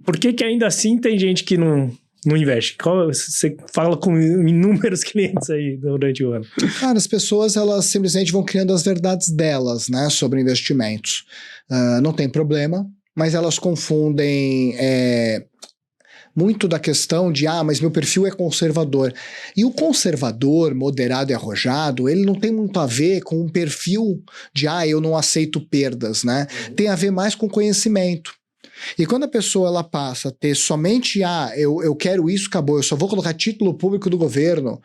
por que ainda assim tem gente que não investe? Você fala com inúmeros clientes aí durante o ano. Cara, as pessoas, elas simplesmente vão criando as verdades delas, né, sobre investimentos. Não tem problema, mas elas confundem muito da questão de, mas meu perfil é conservador. E o conservador, moderado e arrojado, ele não tem muito a ver com um perfil de, eu não aceito perdas, né? Tem a ver mais com conhecimento. E quando a pessoa ela passa a ter somente, eu quero isso, acabou, eu só vou colocar título público do governo,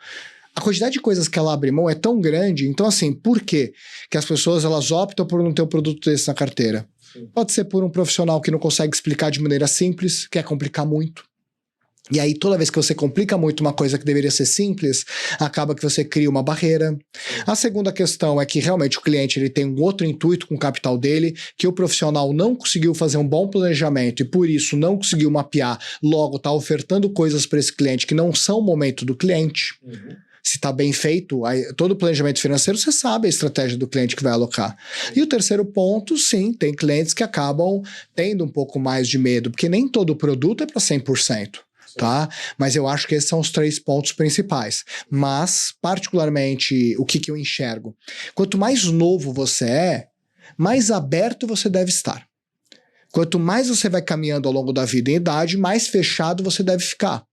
a quantidade de coisas que ela abre mão é tão grande. Então, assim, por quê que as pessoas elas optam por não ter um produto desse na carteira? Pode ser por um profissional que não consegue explicar de maneira simples, quer complicar muito. E aí, toda vez que você complica muito uma coisa que deveria ser simples, acaba que você cria uma barreira. A segunda questão é que realmente o cliente ele tem um outro intuito com o capital dele, que o profissional não conseguiu fazer um bom planejamento e por isso não conseguiu mapear, logo está ofertando coisas para esse cliente que não são o momento do cliente. Se está bem feito, todo o planejamento financeiro, você sabe a estratégia do cliente que vai alocar. E o terceiro ponto, sim, tem clientes que acabam tendo um pouco mais de medo, porque nem todo produto é para 100%. Tá? Mas eu acho que esses são os 3 pontos principais. Mas, particularmente, o que eu enxergo? Quanto mais novo você é, mais aberto você deve estar. Quanto mais você vai caminhando ao longo da vida em idade, mais fechado você deve ficar.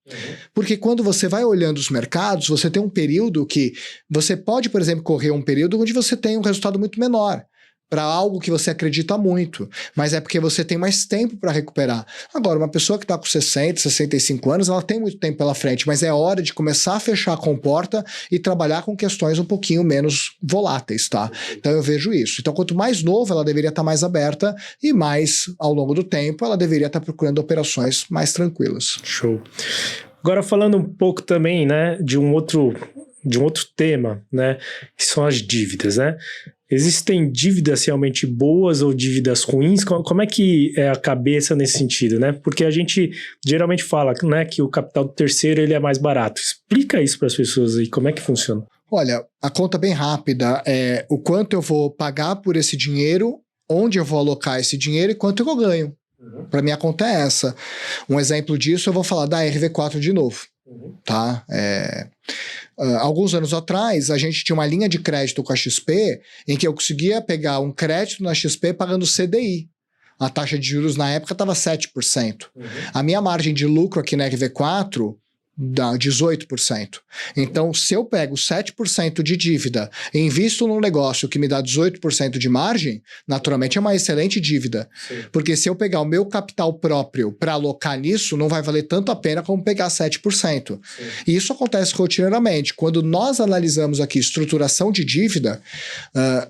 Porque quando você vai olhando os mercados, você tem um período que você pode, por exemplo, correr um período onde você tem um resultado muito menor para algo que você acredita muito, mas é porque você tem mais tempo para recuperar. Agora, uma pessoa que está com 60, 65 anos, ela tem muito tempo pela frente, mas é hora de começar a fechar a comporta e trabalhar com questões um pouquinho menos voláteis, tá? Então eu vejo isso. Então, quanto mais novo, ela deveria estar mais aberta e mais, ao longo do tempo, ela deveria estar procurando operações mais tranquilas. Show. Agora, falando um pouco também, né, de um outro tema, né, que são as dívidas, né? Existem dívidas realmente boas ou dívidas ruins? Como é que é a cabeça nesse sentido, né? Porque a gente geralmente fala, né, que o capital do terceiro ele é mais barato. Explica isso para as pessoas aí, como é que funciona? Olha, a conta bem rápida é o quanto eu vou pagar por esse dinheiro, onde eu vou alocar esse dinheiro e quanto eu ganho. Para mim a conta é essa. Um exemplo disso eu vou falar da RV4 de novo. Tá? Alguns anos atrás, a gente tinha uma linha de crédito com a XP em que eu conseguia pegar um crédito na XP pagando CDI. A taxa de juros na época estava 7%. A minha margem de lucro aqui na RV4 dá 18%. Então, se eu pego 7% de dívida e invisto num negócio que me dá 18% de margem, naturalmente é uma excelente dívida. Sim. Porque se eu pegar o meu capital próprio para alocar nisso, não vai valer tanto a pena como pegar 7%. Sim. E isso acontece rotineiramente. Quando nós analisamos aqui estruturação de dívida,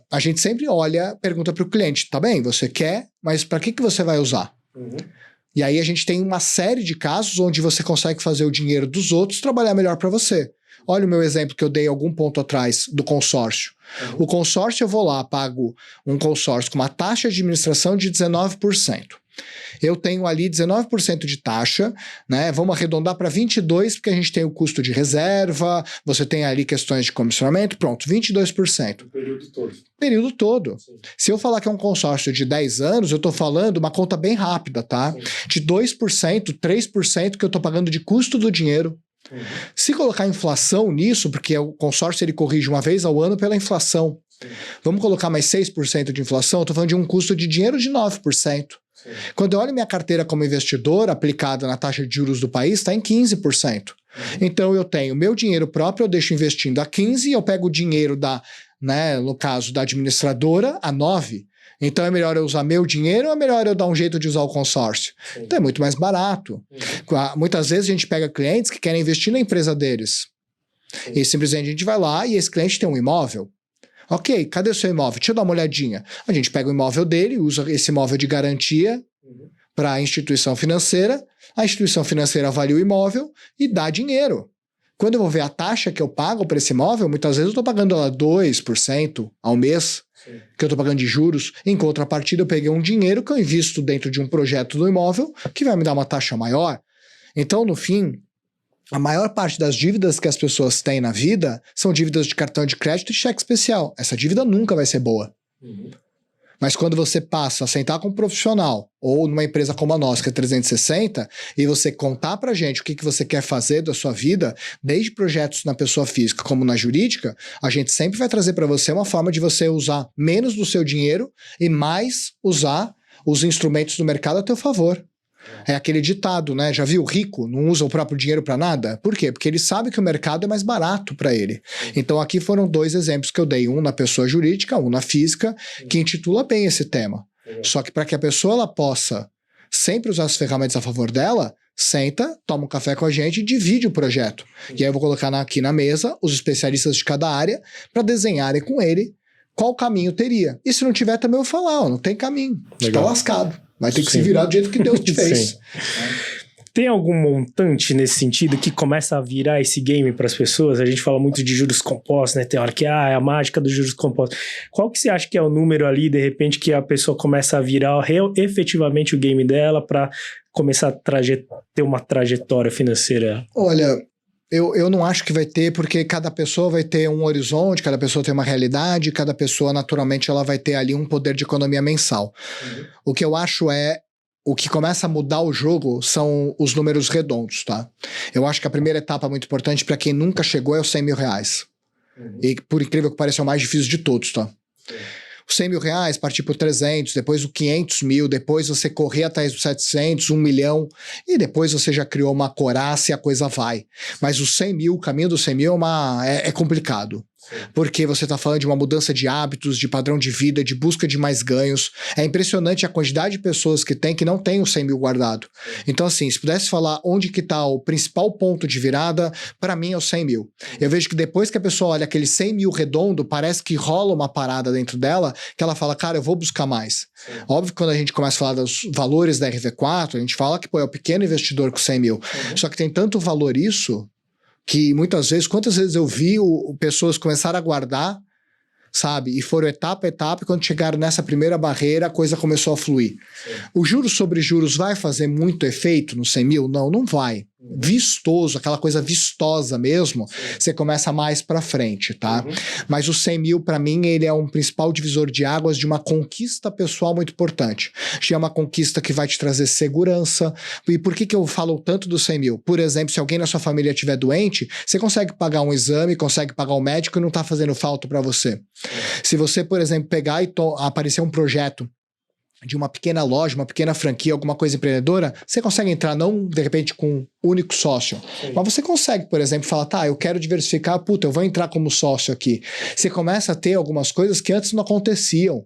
a gente sempre olha, pergunta para o cliente, tá bem, você quer, mas para que você vai usar? E aí a gente tem uma série de casos onde você consegue fazer o dinheiro dos outros trabalhar melhor para você. Olha o meu exemplo que eu dei algum ponto atrás do consórcio. O consórcio eu vou lá, pago um consórcio com uma taxa de administração de 19%. Eu tenho ali 19% de taxa, né? Vamos arredondar para 22%, porque a gente tem o custo de reserva, você tem ali questões de comissionamento, pronto, 22%. O período todo. Período todo. Sim. Se eu falar que é um consórcio de 10 anos, eu estou falando uma conta bem rápida, tá? Sim. De 2%, 3% que eu estou pagando de custo do dinheiro. Se colocar inflação nisso, porque o consórcio ele corrige uma vez ao ano pela inflação. Sim. Vamos colocar mais 6% de inflação, eu estou falando de um custo de dinheiro de 9%. Sim. Quando eu olho minha carteira como investidor, aplicada na taxa de juros do país, está em 15%. Então eu tenho meu dinheiro próprio, eu deixo investindo a 15%, eu pego o dinheiro no caso da administradora, a 9%. Então é melhor eu usar meu dinheiro ou é melhor eu dar um jeito de usar o consórcio? Sim. Então é muito mais barato. Muitas vezes a gente pega clientes que querem investir na empresa deles. E simplesmente a gente vai lá e esse cliente tem um imóvel. Ok, cadê o seu imóvel? Deixa eu dar uma olhadinha. A gente pega o imóvel dele, usa esse imóvel de garantia para a instituição financeira avalia o imóvel e dá dinheiro. Quando eu vou ver a taxa que eu pago para esse imóvel, muitas vezes eu estou pagando ela 2% ao mês, que eu estou pagando de juros. Em contrapartida, eu peguei um dinheiro que eu invisto dentro de um projeto do imóvel que vai me dar uma taxa maior. Então, no fim, a maior parte das dívidas que as pessoas têm na vida são dívidas de cartão de crédito e cheque especial. Essa dívida nunca vai ser boa. Mas quando você passa a sentar com um profissional ou numa empresa como a nossa, que é 360, e você contar pra gente o que você quer fazer da sua vida, desde projetos na pessoa física como na jurídica, a gente sempre vai trazer para você uma forma de você usar menos do seu dinheiro e mais usar os instrumentos do mercado a teu favor. É aquele ditado, né? Já viu? O rico não usa o próprio dinheiro para nada? Por quê? Porque ele sabe que o mercado é mais barato para ele. Então aqui foram 2 exemplos que eu dei, um na pessoa jurídica, um na física, que intitula bem esse tema. Só que para que a pessoa ela possa sempre usar as ferramentas a favor dela, senta, toma um café com a gente e divide o projeto. E aí eu vou colocar aqui na mesa os especialistas de cada área para desenharem com ele qual caminho teria. E se não tiver, também eu vou falar, não tem caminho. Você tá lascado. Vai ter que se virar do jeito que Deus te fez. Tem algum montante nesse sentido que começa a virar esse game para as pessoas? A gente fala muito de juros compostos, né? Tem hora que é a mágica dos juros compostos. Qual que você acha que é o número ali, de repente, que a pessoa começa a virar efetivamente o game dela para começar a ter uma trajetória financeira? Olha, eu não acho que vai ter, porque cada pessoa vai ter um horizonte, cada pessoa tem uma realidade, cada pessoa, naturalmente, ela vai ter ali um poder de economia mensal. O que eu acho o que começa a mudar o jogo são os números redondos, tá? Eu acho que a primeira etapa muito importante para quem nunca chegou é os 100 mil reais. E por incrível que pareça é o mais difícil de todos, tá? Os 100 mil reais, partir por 300, depois o 500 mil, depois você correr atrás dos 700, 1 milhão, e depois você já criou uma coraça e a coisa vai. Mas os 100 mil, o caminho dos 100 mil é complicado. Porque você está falando de uma mudança de hábitos, de padrão de vida, de busca de mais ganhos. É impressionante a quantidade de pessoas que não tem os 100 mil guardado. Então, assim, se pudesse falar onde que está o principal ponto de virada, para mim é os 100 mil. Eu vejo que depois que a pessoa olha aquele 100 mil redondo, parece que rola uma parada dentro dela, que ela fala, cara, eu vou buscar mais. Óbvio que quando a gente começa a falar dos valores da RV4, a gente fala que, pô, é o pequeno investidor com 100 mil. Só que tem tanto valor isso, que muitas vezes, quantas vezes eu vi pessoas começarem a guardar, sabe? E foram etapa a etapa, e quando chegaram nessa primeira barreira, a coisa começou a fluir. O juros sobre juros vai fazer muito efeito no 100 mil? Não, não vai. Vistoso, aquela coisa vistosa mesmo, você começa mais pra frente, tá? Mas o 100 mil, pra mim, ele é um principal divisor de águas de uma conquista pessoal muito importante. É uma conquista que vai te trazer segurança. E por que eu falo tanto do 100 mil? Por exemplo, se alguém na sua família estiver doente, você consegue pagar um exame, consegue pagar um médico e não tá fazendo falta pra você. Se você, por exemplo, pegar e aparecer um projeto de uma pequena loja, uma pequena franquia, alguma coisa empreendedora, você consegue entrar não, de repente, com um único sócio. Mas você consegue, por exemplo, falar, tá, eu quero diversificar, puta, eu vou entrar como sócio aqui. Você começa a ter algumas coisas que antes não aconteciam.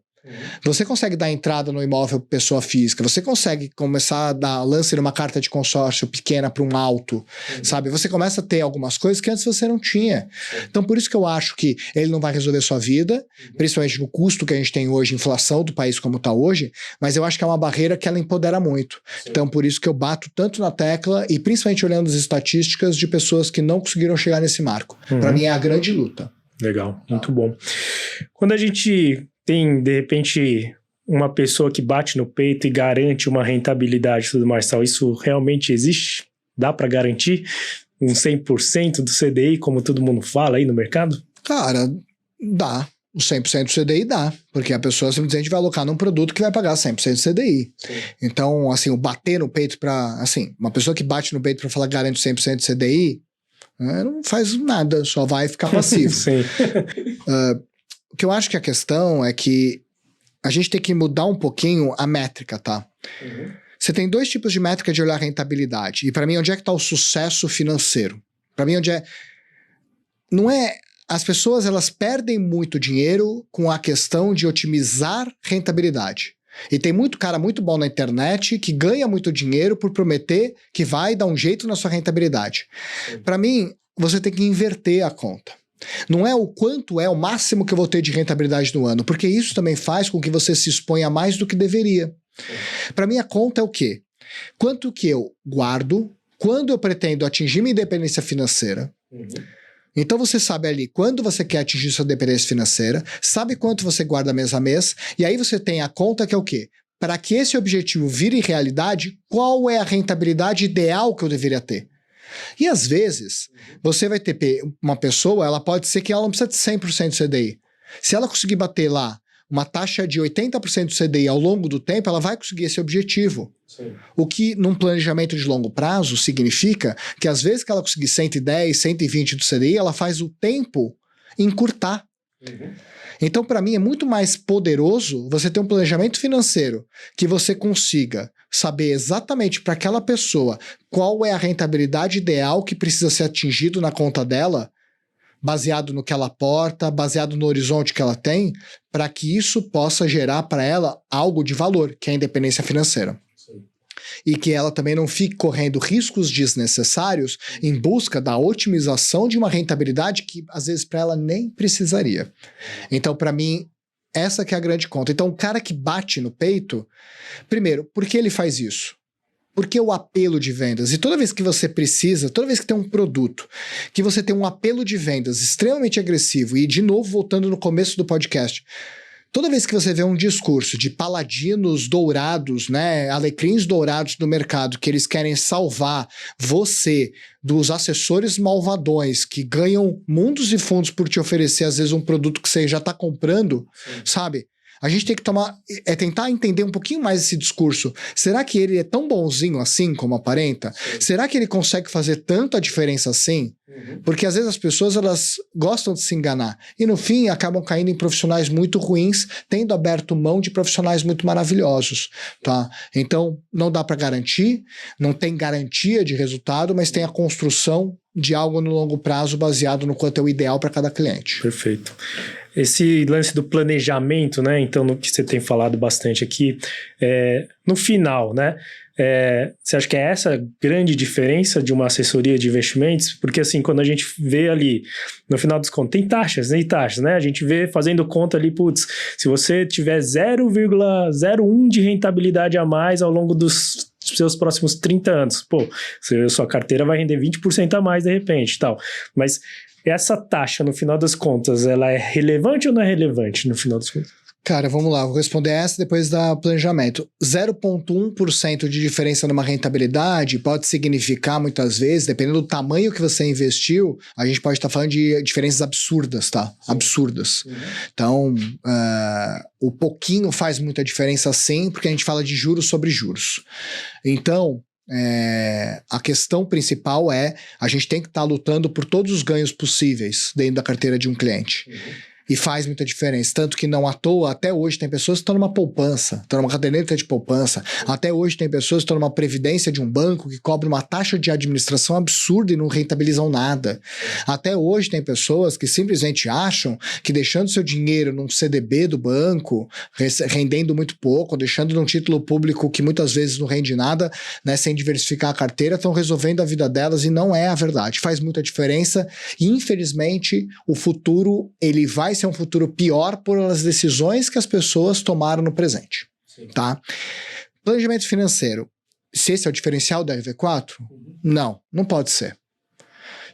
Você consegue dar entrada no imóvel pessoa física, você consegue começar a dar lance numa carta de consórcio pequena para um alto, sabe? Você começa a ter algumas coisas que antes você não tinha. Então, por isso que eu acho que ele não vai resolver sua vida, principalmente no custo que a gente tem hoje, inflação do país como está hoje, mas eu acho que é uma barreira que ela empodera muito. Então, por isso que eu bato tanto na tecla e principalmente olhando as estatísticas de pessoas que não conseguiram chegar nesse marco. Para mim é a grande luta. Legal, muito bom. Quando a gente tem, de repente, uma pessoa que bate no peito e garante uma rentabilidade e tudo mais, tal, isso realmente existe? Dá para garantir um 100% do CDI, como todo mundo fala aí no mercado? Cara, dá. O 100% do CDI dá, porque a pessoa simplesmente vai alocar num produto que vai pagar 100% do CDI. Sim. Então, assim, o bater no peito para... Assim, uma pessoa que bate no peito para falar garante 100% do CDI, não faz nada, só vai ficar passivo. Sim. O que eu acho que a questão é que a gente tem que mudar um pouquinho a métrica, tá? Você tem 2 tipos de métrica de olhar rentabilidade. E para mim, onde é que está o sucesso financeiro? Para mim, onde é... Não é... As pessoas, elas perdem muito dinheiro com a questão de otimizar rentabilidade. E tem muito cara muito bom na internet que ganha muito dinheiro por prometer que vai dar um jeito na sua rentabilidade. Para mim, você tem que inverter a conta. Não é o quanto é o máximo que eu vou ter de rentabilidade no ano, porque isso também faz com que você se exponha mais do que deveria. Para mim, a conta é o quê? Quanto que eu guardo quando eu pretendo atingir minha independência financeira. Então você sabe ali quando você quer atingir sua independência financeira, sabe quanto você guarda mês a mês, e aí você tem a conta que é o quê? Para que esse objetivo vire realidade, qual é a rentabilidade ideal que eu deveria ter? E às vezes, você vai ter uma pessoa, ela pode ser que ela não precisa de 100% do CDI. Se ela conseguir bater lá uma taxa de 80% do CDI ao longo do tempo, ela vai conseguir esse objetivo. Sim. O que, num planejamento de longo prazo, significa que às vezes que ela conseguir 110, 120 do CDI, ela faz o tempo encurtar. Então, para mim, é muito mais poderoso você ter um planejamento financeiro que você consiga saber exatamente para aquela pessoa qual é a rentabilidade ideal que precisa ser atingido na conta dela, baseado no que ela aporta, baseado no horizonte que ela tem, para que isso possa gerar para ela algo de valor, que é a independência financeira. Sim. E que ela também não fique correndo riscos desnecessários em busca da otimização de uma rentabilidade que, às vezes, para ela nem precisaria. Então, para mim, essa que é a grande conta. Então, o cara que bate no peito, primeiro, por que ele faz isso? Porque o apelo de vendas, e toda vez que você precisa, toda vez que tem um produto, que você tem um apelo de vendas extremamente agressivo, e de novo, voltando no começo do podcast, toda vez que você vê um discurso de paladinos dourados, né, alecrins dourados do mercado, que eles querem salvar você dos assessores malvadões que ganham mundos e fundos por te oferecer, às vezes, um produto que você já está comprando, sim, sabe? A gente tem que tentar entender um pouquinho mais esse discurso. Será que ele é tão bonzinho assim como aparenta? Sim. Será que ele consegue fazer tanta diferença assim? Porque às vezes as pessoas, elas gostam de se enganar e no fim acabam caindo em profissionais muito ruins, tendo aberto mão de profissionais muito maravilhosos, tá? Então não dá para garantir, não tem garantia de resultado, mas tem a construção de algo no longo prazo baseado no quanto é o ideal para cada cliente. Perfeito. Esse lance do planejamento, né? Então, no que você tem falado bastante aqui, no final, né? Você acha que é essa a grande diferença de uma assessoria de investimentos? Porque, assim, quando a gente vê ali, no final dos contos, tem taxas, né? E taxas, né? A gente vê fazendo conta ali, putz, se você tiver 0,01 de rentabilidade a mais ao longo dos seus próximos 30 anos, pô, sua carteira vai render 20% a mais de repente, tal. Mas essa taxa, no final das contas, ela é relevante ou não é relevante no final das contas? Cara, vamos lá, vou responder essa depois da planejamento. 0,1% de diferença numa rentabilidade pode significar, muitas vezes, dependendo do tamanho que você investiu, a gente pode estar falando de diferenças absurdas, tá? Sim. Absurdas. Uhum. Então, o pouquinho faz muita diferença sim, porque a gente fala de juros sobre juros. Então, a questão principal é a gente tem que estar lutando por todos os ganhos possíveis dentro da carteira de um cliente. Uhum. E faz muita diferença. Tanto que não à toa, até hoje tem pessoas que estão numa poupança, estão numa caderneta de poupança. Até hoje tem pessoas que estão numa previdência de um banco que cobra uma taxa de administração absurda e não rentabilizam nada. Até hoje tem pessoas que simplesmente acham que deixando seu dinheiro num CDB do banco, rendendo muito pouco, deixando num título público que muitas vezes não rende nada, né, sem diversificar a carteira, estão resolvendo a vida delas e não é a verdade. Faz muita diferença e, infelizmente, o futuro, ele vai ser um futuro pior por as decisões que as pessoas tomaram no presente. Sim. Tá? Planejamento financeiro. Se esse é o diferencial da RV4? Não, não pode ser.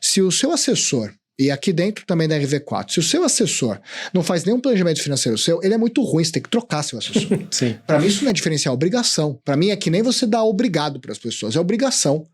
Se o seu assessor, e aqui dentro também da RV4, se o seu assessor não faz nenhum planejamento financeiro seu, ele é muito ruim, você tem que trocar seu assessor. Para mim isso não é diferencial, é obrigação. Para mim é que nem você dá obrigado para as pessoas, é obrigação.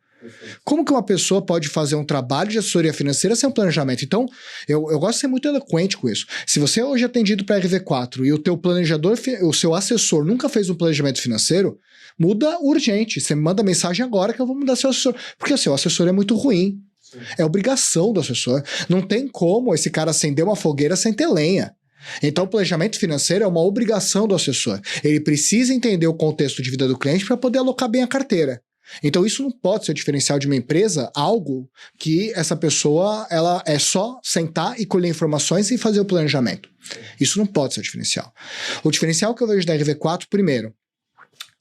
Como que uma pessoa pode fazer um trabalho de assessoria financeira sem um planejamento? Então, eu gosto de ser muito eloquente com isso. Se você hoje é atendido para RV4 e o teu planejador, o seu assessor nunca fez um planejamento financeiro, muda urgente. Você me manda mensagem agora que eu vou mudar seu assessor. Porque o seu assessor é muito ruim. Sim. É obrigação do assessor. Não tem como esse cara acender uma fogueira sem ter lenha. Então, o planejamento financeiro é uma obrigação do assessor. Ele precisa entender o contexto de vida do cliente para poder alocar bem a carteira. Então isso não pode ser o diferencial de uma empresa, algo que essa pessoa, ela é só sentar e colher informações e fazer o planejamento. Isso não pode ser o diferencial. O diferencial que eu vejo da RV4, primeiro,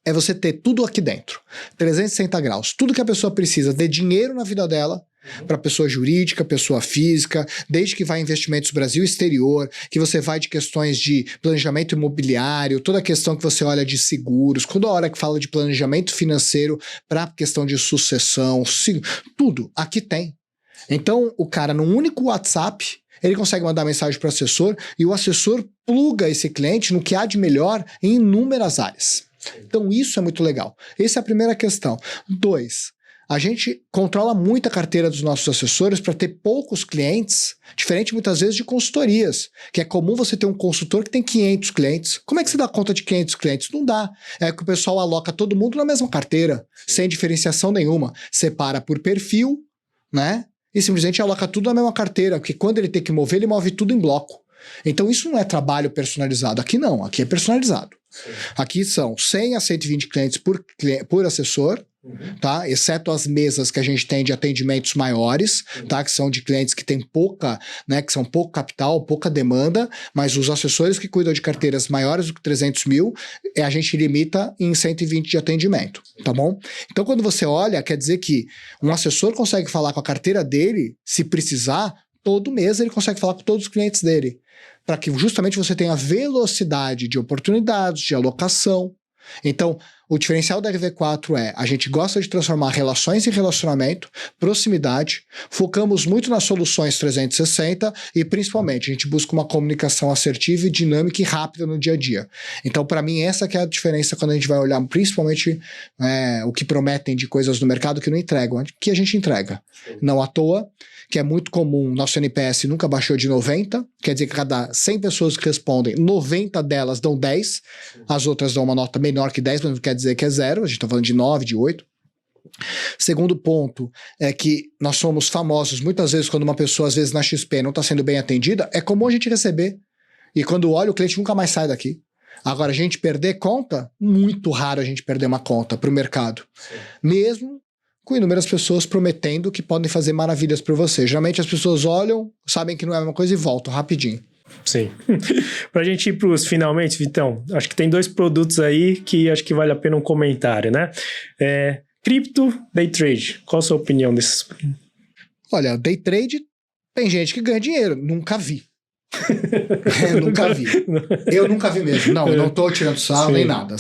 é você ter tudo aqui dentro, 360 graus, tudo que a pessoa precisa de dinheiro na vida dela, para pessoa jurídica, pessoa física, desde que vai investimentos Brasil e exterior, que você vai de questões de planejamento imobiliário, toda a questão que você olha de seguros, toda hora que fala de planejamento financeiro para questão de sucessão, tudo, aqui tem. Então, o cara, num único WhatsApp, ele consegue mandar mensagem para o assessor e o assessor pluga esse cliente no que há de melhor em inúmeras áreas. Então, isso é muito legal. Essa é a primeira questão. 2, a gente controla muito a carteira dos nossos assessores para ter poucos clientes, diferente muitas vezes de consultorias, que é comum você ter um consultor que tem 500 clientes. Como é que você dá conta de 500 clientes? Não dá. É que o pessoal aloca todo mundo na mesma carteira, sem diferenciação nenhuma. Separa por perfil, né? E simplesmente aloca tudo na mesma carteira, porque quando ele tem que mover, ele move tudo em bloco. Então isso não é trabalho personalizado. Aqui não, aqui é personalizado. Sim. Aqui são 100 a 120 clientes por assessor, tá? Exceto as mesas que a gente tem de atendimentos maiores, tá? Que são de clientes que têm pouca, né? Que são pouco capital, pouca demanda, mas os assessores que cuidam de carteiras maiores do que 300 mil, a gente limita em 120 de atendimento, tá bom? Então quando você olha, quer dizer que um assessor consegue falar com a carteira dele, se precisar, todo mês ele consegue falar com todos os clientes dele, para que justamente você tenha velocidade de oportunidades, de alocação. Então, o diferencial da RV4 é, a gente gosta de transformar relações em relacionamento, proximidade, focamos muito nas soluções 360 e principalmente a gente busca uma comunicação assertiva e dinâmica e rápida no dia a dia. Então, para mim, essa que é a diferença quando a gente vai olhar principalmente o que prometem de coisas no mercado que não entregam, que a gente entrega. Não à toa, que é muito comum, nosso NPS nunca baixou de 90, quer dizer que cada 100 pessoas que respondem, 90 delas dão 10, as outras dão uma nota menor que 10, mas não quer dizer que é 0, a gente está falando de 9, de 8. Segundo ponto é que nós somos famosos, muitas vezes quando uma pessoa, às vezes na XP não está sendo bem atendida, é comum a gente receber, e quando olha o cliente nunca mais sai daqui. Agora, a gente perder conta, muito raro a gente perder uma conta para o mercado. Sim. Mesmo com inúmeras pessoas prometendo que podem fazer maravilhas por você. Geralmente as pessoas olham, sabem que não é a mesma coisa e voltam rapidinho. Sim. Pra gente ir pros finalmente, Vitão, acho que tem 2 produtos aí que acho que vale a pena um comentário, né? Cripto, Day Trade. Qual a sua opinião desses? Olha, Day Trade tem gente que ganha dinheiro. Nunca vi. Nunca vi. Eu nunca vi mesmo. Não, eu não tô tirando sarro nem nada.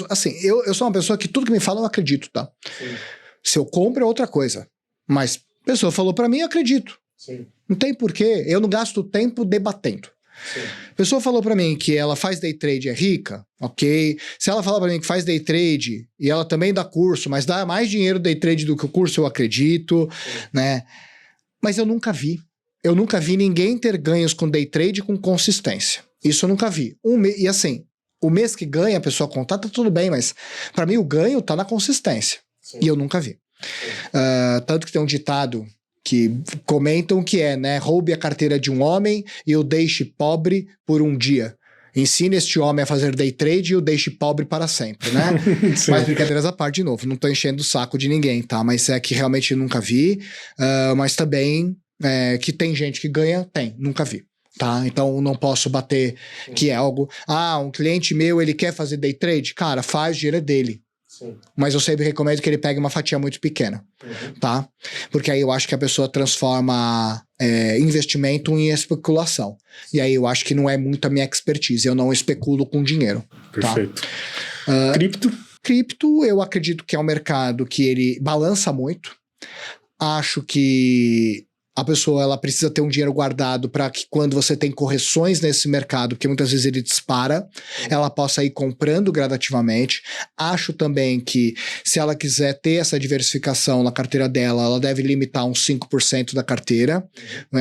Assim, eu sou uma pessoa que tudo que me fala eu acredito, tá? Sim. Se eu compro é outra coisa. Mas a pessoa falou pra mim, eu acredito. Sim. Não tem porquê. Eu não gasto tempo debatendo. Sim. A pessoa falou pra mim que ela faz day trade e é rica, ok. Se ela falar pra mim que faz day trade e ela também dá curso, mas dá mais dinheiro day trade do que o curso, eu acredito, né? Mas eu nunca vi. Eu nunca vi ninguém ter ganhos com day trade com consistência. Isso eu nunca vi. E assim, o mês que ganha a pessoa contar, tá tudo bem, mas pra mim o ganho tá na consistência. Sim. E eu nunca vi. Tanto que tem um ditado que comentam que né? Roube a carteira de um homem e o deixe pobre por um dia. Ensine este homem a fazer day trade e o deixe pobre para sempre, né? Mas brincadeiras à parte, de novo, não tô enchendo o saco de ninguém, tá? Mas é que realmente eu nunca vi, mas também que tem gente que ganha, nunca vi, tá? Então não posso bater que é algo, um cliente meu, ele quer fazer day trade, cara, faz, o dinheiro é dele. Sim. Mas eu sempre recomendo que ele pegue uma fatia muito pequena, tá? Porque aí eu acho que a pessoa transforma investimento em especulação. E aí eu acho que não é muito a minha expertise, eu não especulo com dinheiro. Perfeito. Tá? Cripto? Cripto, eu acredito que é um mercado que ele balança muito. Acho que a pessoa ela precisa ter um dinheiro guardado para que quando você tem correções nesse mercado, porque muitas vezes ele dispara, ela possa ir comprando gradativamente. Acho também que se ela quiser ter essa diversificação na carteira dela, ela deve limitar uns 5% da carteira,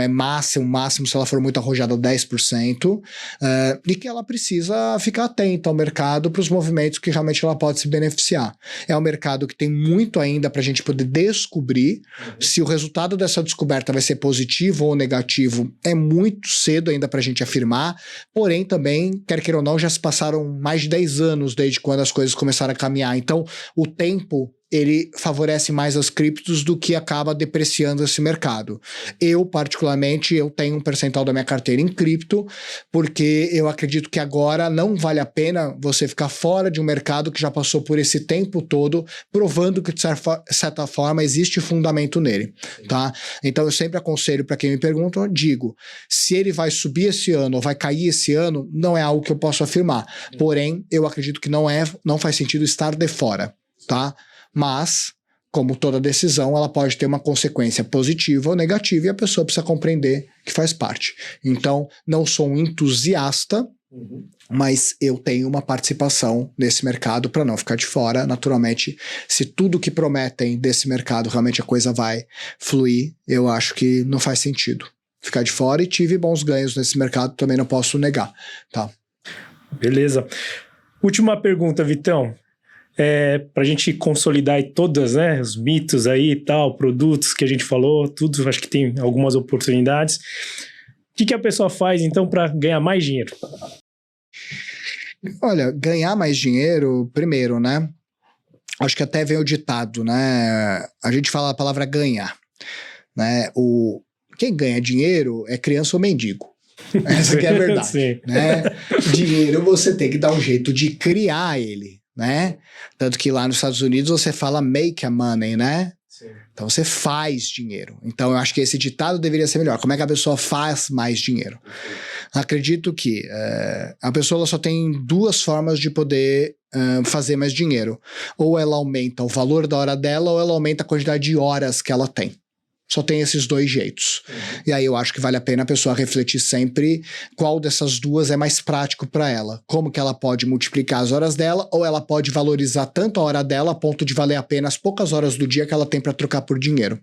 máximo, se ela for muito arrojada, 10%, e que ela precisa ficar atenta ao mercado para os movimentos que realmente ela pode se beneficiar. É um mercado que tem muito ainda para a gente poder descobrir se o resultado dessa descoberta vai ser positivo ou negativo, é muito cedo ainda para a gente afirmar, porém também, quer queira ou não, já se passaram mais de 10 anos desde quando as coisas começaram a caminhar, então o tempo ele favorece mais as criptos do que acaba depreciando esse mercado. Eu, particularmente, eu tenho um percentual da minha carteira em cripto, porque eu acredito que agora não vale a pena você ficar fora de um mercado que já passou por esse tempo todo, provando que, de certa forma, existe fundamento nele, tá? Então, eu sempre aconselho para quem me pergunta, digo, se ele vai subir esse ano ou vai cair esse ano, não é algo que eu posso afirmar. Porém, eu acredito que não faz sentido estar de fora, tá? Mas, como toda decisão, ela pode ter uma consequência positiva ou negativa e a pessoa precisa compreender que faz parte. Então, não sou um entusiasta, mas eu tenho uma participação nesse mercado para não ficar de fora. Naturalmente, se tudo que prometem desse mercado realmente a coisa vai fluir, eu acho que não faz sentido ficar de fora, e tive bons ganhos nesse mercado, também não posso negar, tá? Beleza. Última pergunta, Vitão. Para a gente consolidar aí todas, né, os mitos aí e tal, produtos que a gente falou, tudo, acho que tem algumas oportunidades. O que a pessoa faz, então, para ganhar mais dinheiro? Olha, ganhar mais dinheiro, primeiro, né? Acho que até vem o ditado, né? A gente fala a palavra ganhar, né? Quem ganha dinheiro é criança ou mendigo. Essa que é a verdade, né? Dinheiro você tem que dar um jeito de criar ele, né? Tanto que lá nos Estados Unidos você fala make a money, né? Sim. Então você faz dinheiro. Então eu acho que esse ditado deveria ser melhor. Como é que a pessoa faz mais dinheiro? Acredito que a pessoa só tem duas formas de poder fazer mais dinheiro. Ou ela aumenta o valor da hora dela, ou ela aumenta a quantidade de horas que ela tem. Só tem esses dois jeitos. E aí eu acho que vale a pena a pessoa refletir sempre qual dessas duas é mais prático para ela. Como que ela pode multiplicar as horas dela, ou ela pode valorizar tanto a hora dela a ponto de valer a pena as poucas horas do dia que ela tem para trocar por dinheiro.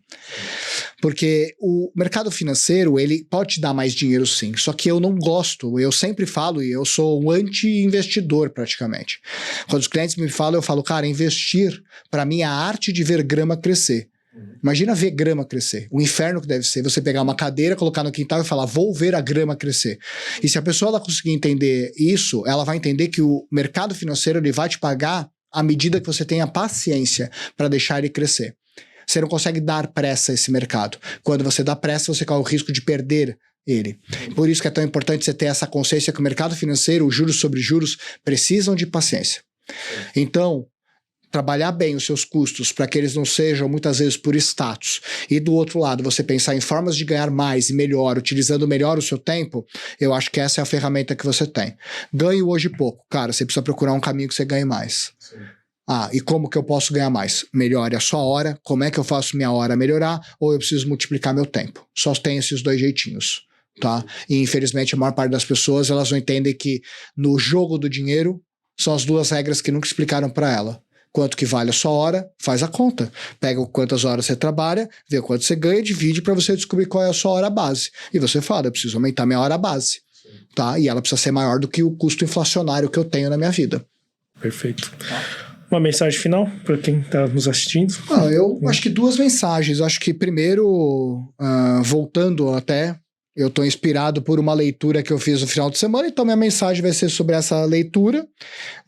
Porque o mercado financeiro, ele pode te dar mais dinheiro sim, só que eu não gosto, eu sempre falo, e eu sou um anti-investidor praticamente. Quando os clientes me falam, eu falo, cara, investir para mim é a arte de ver grama crescer. Imagina ver grama crescer. O inferno que deve ser você pegar uma cadeira, colocar no quintal e falar, vou ver a grama crescer. E se a pessoa ela conseguir entender isso, ela vai entender que o mercado financeiro ele vai te pagar à medida que você tenha paciência para deixar ele crescer. Você não consegue dar pressa a esse mercado. Quando você dá pressa, você corre o risco de perder ele. Por isso que é tão importante você ter essa consciência que o mercado financeiro, os juros sobre juros, precisam de paciência. Então, trabalhar bem os seus custos para que eles não sejam muitas vezes por status, e do outro lado você pensar em formas de ganhar mais e melhor, utilizando melhor o seu tempo, eu acho que essa é a ferramenta que você tem. Ganho hoje pouco, cara, você precisa procurar um caminho que você ganhe mais. Sim. E como que eu posso ganhar mais? Melhore a sua hora, como é que eu faço minha hora melhorar, ou eu preciso multiplicar meu tempo. Só tem esses dois jeitinhos, tá? E infelizmente a maior parte das pessoas, elas não entendem que no jogo do dinheiro são as duas regras que nunca explicaram para ela. Quanto que vale a sua hora, faz a conta. Pega quantas horas você trabalha, vê quanto você ganha, divide para você descobrir qual é a sua hora base. E você fala, eu preciso aumentar minha hora base. Tá? E ela precisa ser maior do que o custo inflacionário que eu tenho na minha vida. Perfeito. Uma mensagem final para quem está nos assistindo? Eu acho que duas mensagens. Acho que primeiro, voltando até... Eu estou inspirado por uma leitura que eu fiz no final de semana, então minha mensagem vai ser sobre essa leitura,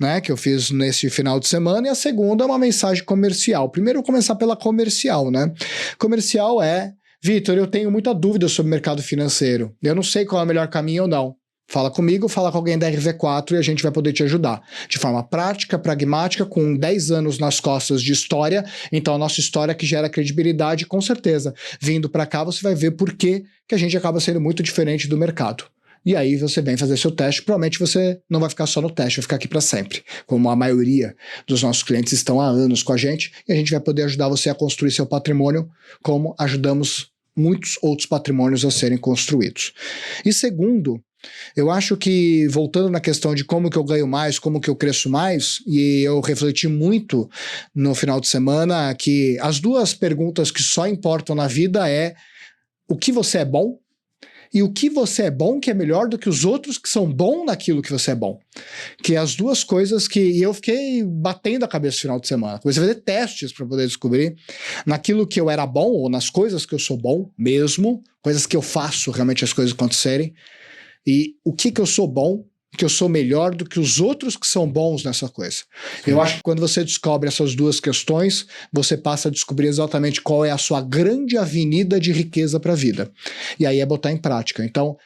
né, que eu fiz nesse final de semana, e a segunda é uma mensagem comercial. Primeiro eu vou começar pela comercial, né? Comercial é, Vitor, eu tenho muita dúvida sobre o mercado financeiro. Eu não sei qual é o melhor caminho ou não. Fala comigo, fala com alguém da RV4 e a gente vai poder te ajudar. De forma prática, pragmática, com 10 anos nas costas de história. Então a nossa história que gera credibilidade, com certeza. Vindo para cá você vai ver por que a gente acaba sendo muito diferente do mercado. E aí você vem fazer seu teste, provavelmente você não vai ficar só no teste, vai ficar aqui para sempre. Como a maioria dos nossos clientes estão há anos com a gente, e a gente vai poder ajudar você a construir seu patrimônio, como ajudamos muitos outros patrimônios a serem construídos. E segundo, eu acho que, voltando na questão de como que eu ganho mais, como que eu cresço mais, e eu refleti muito no final de semana que as duas perguntas que só importam na vida é o que você é bom e o que você é bom que é melhor do que os outros que são bons naquilo que você é bom. Que as duas coisas que eu fiquei batendo a cabeça no final de semana. Comecei a fazer testes para poder descobrir naquilo que eu era bom ou nas coisas que eu sou bom mesmo, coisas que eu faço realmente as coisas acontecerem. E o que eu sou bom que eu sou melhor do que os outros que são bons nessa coisa. Eu acho que quando você descobre essas duas questões, você passa a descobrir exatamente qual é a sua grande avenida de riqueza para a vida. E aí é botar em prática. Então,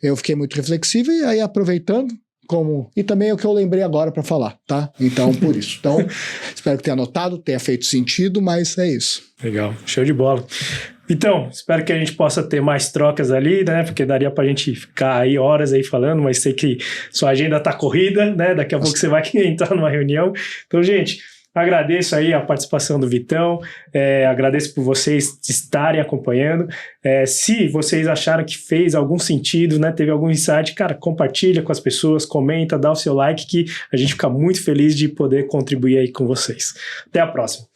eu fiquei muito reflexivo e aí aproveitando, e também é o que eu lembrei agora para falar, tá? Então, por isso. Então, espero que tenha anotado, tenha feito sentido, mas é isso. Legal, show de bola. Então, espero que a gente possa ter mais trocas ali, né? Porque daria pra gente ficar aí horas aí falando, mas sei que sua agenda tá corrida, né? Daqui a pouco você vai entrar numa reunião. Então, gente, agradeço aí a participação do Vitão, agradeço por vocês estarem acompanhando. Se vocês acharam que fez algum sentido, né, teve algum insight, cara, compartilha com as pessoas, comenta, dá o seu like, que a gente fica muito feliz de poder contribuir aí com vocês. Até a próxima.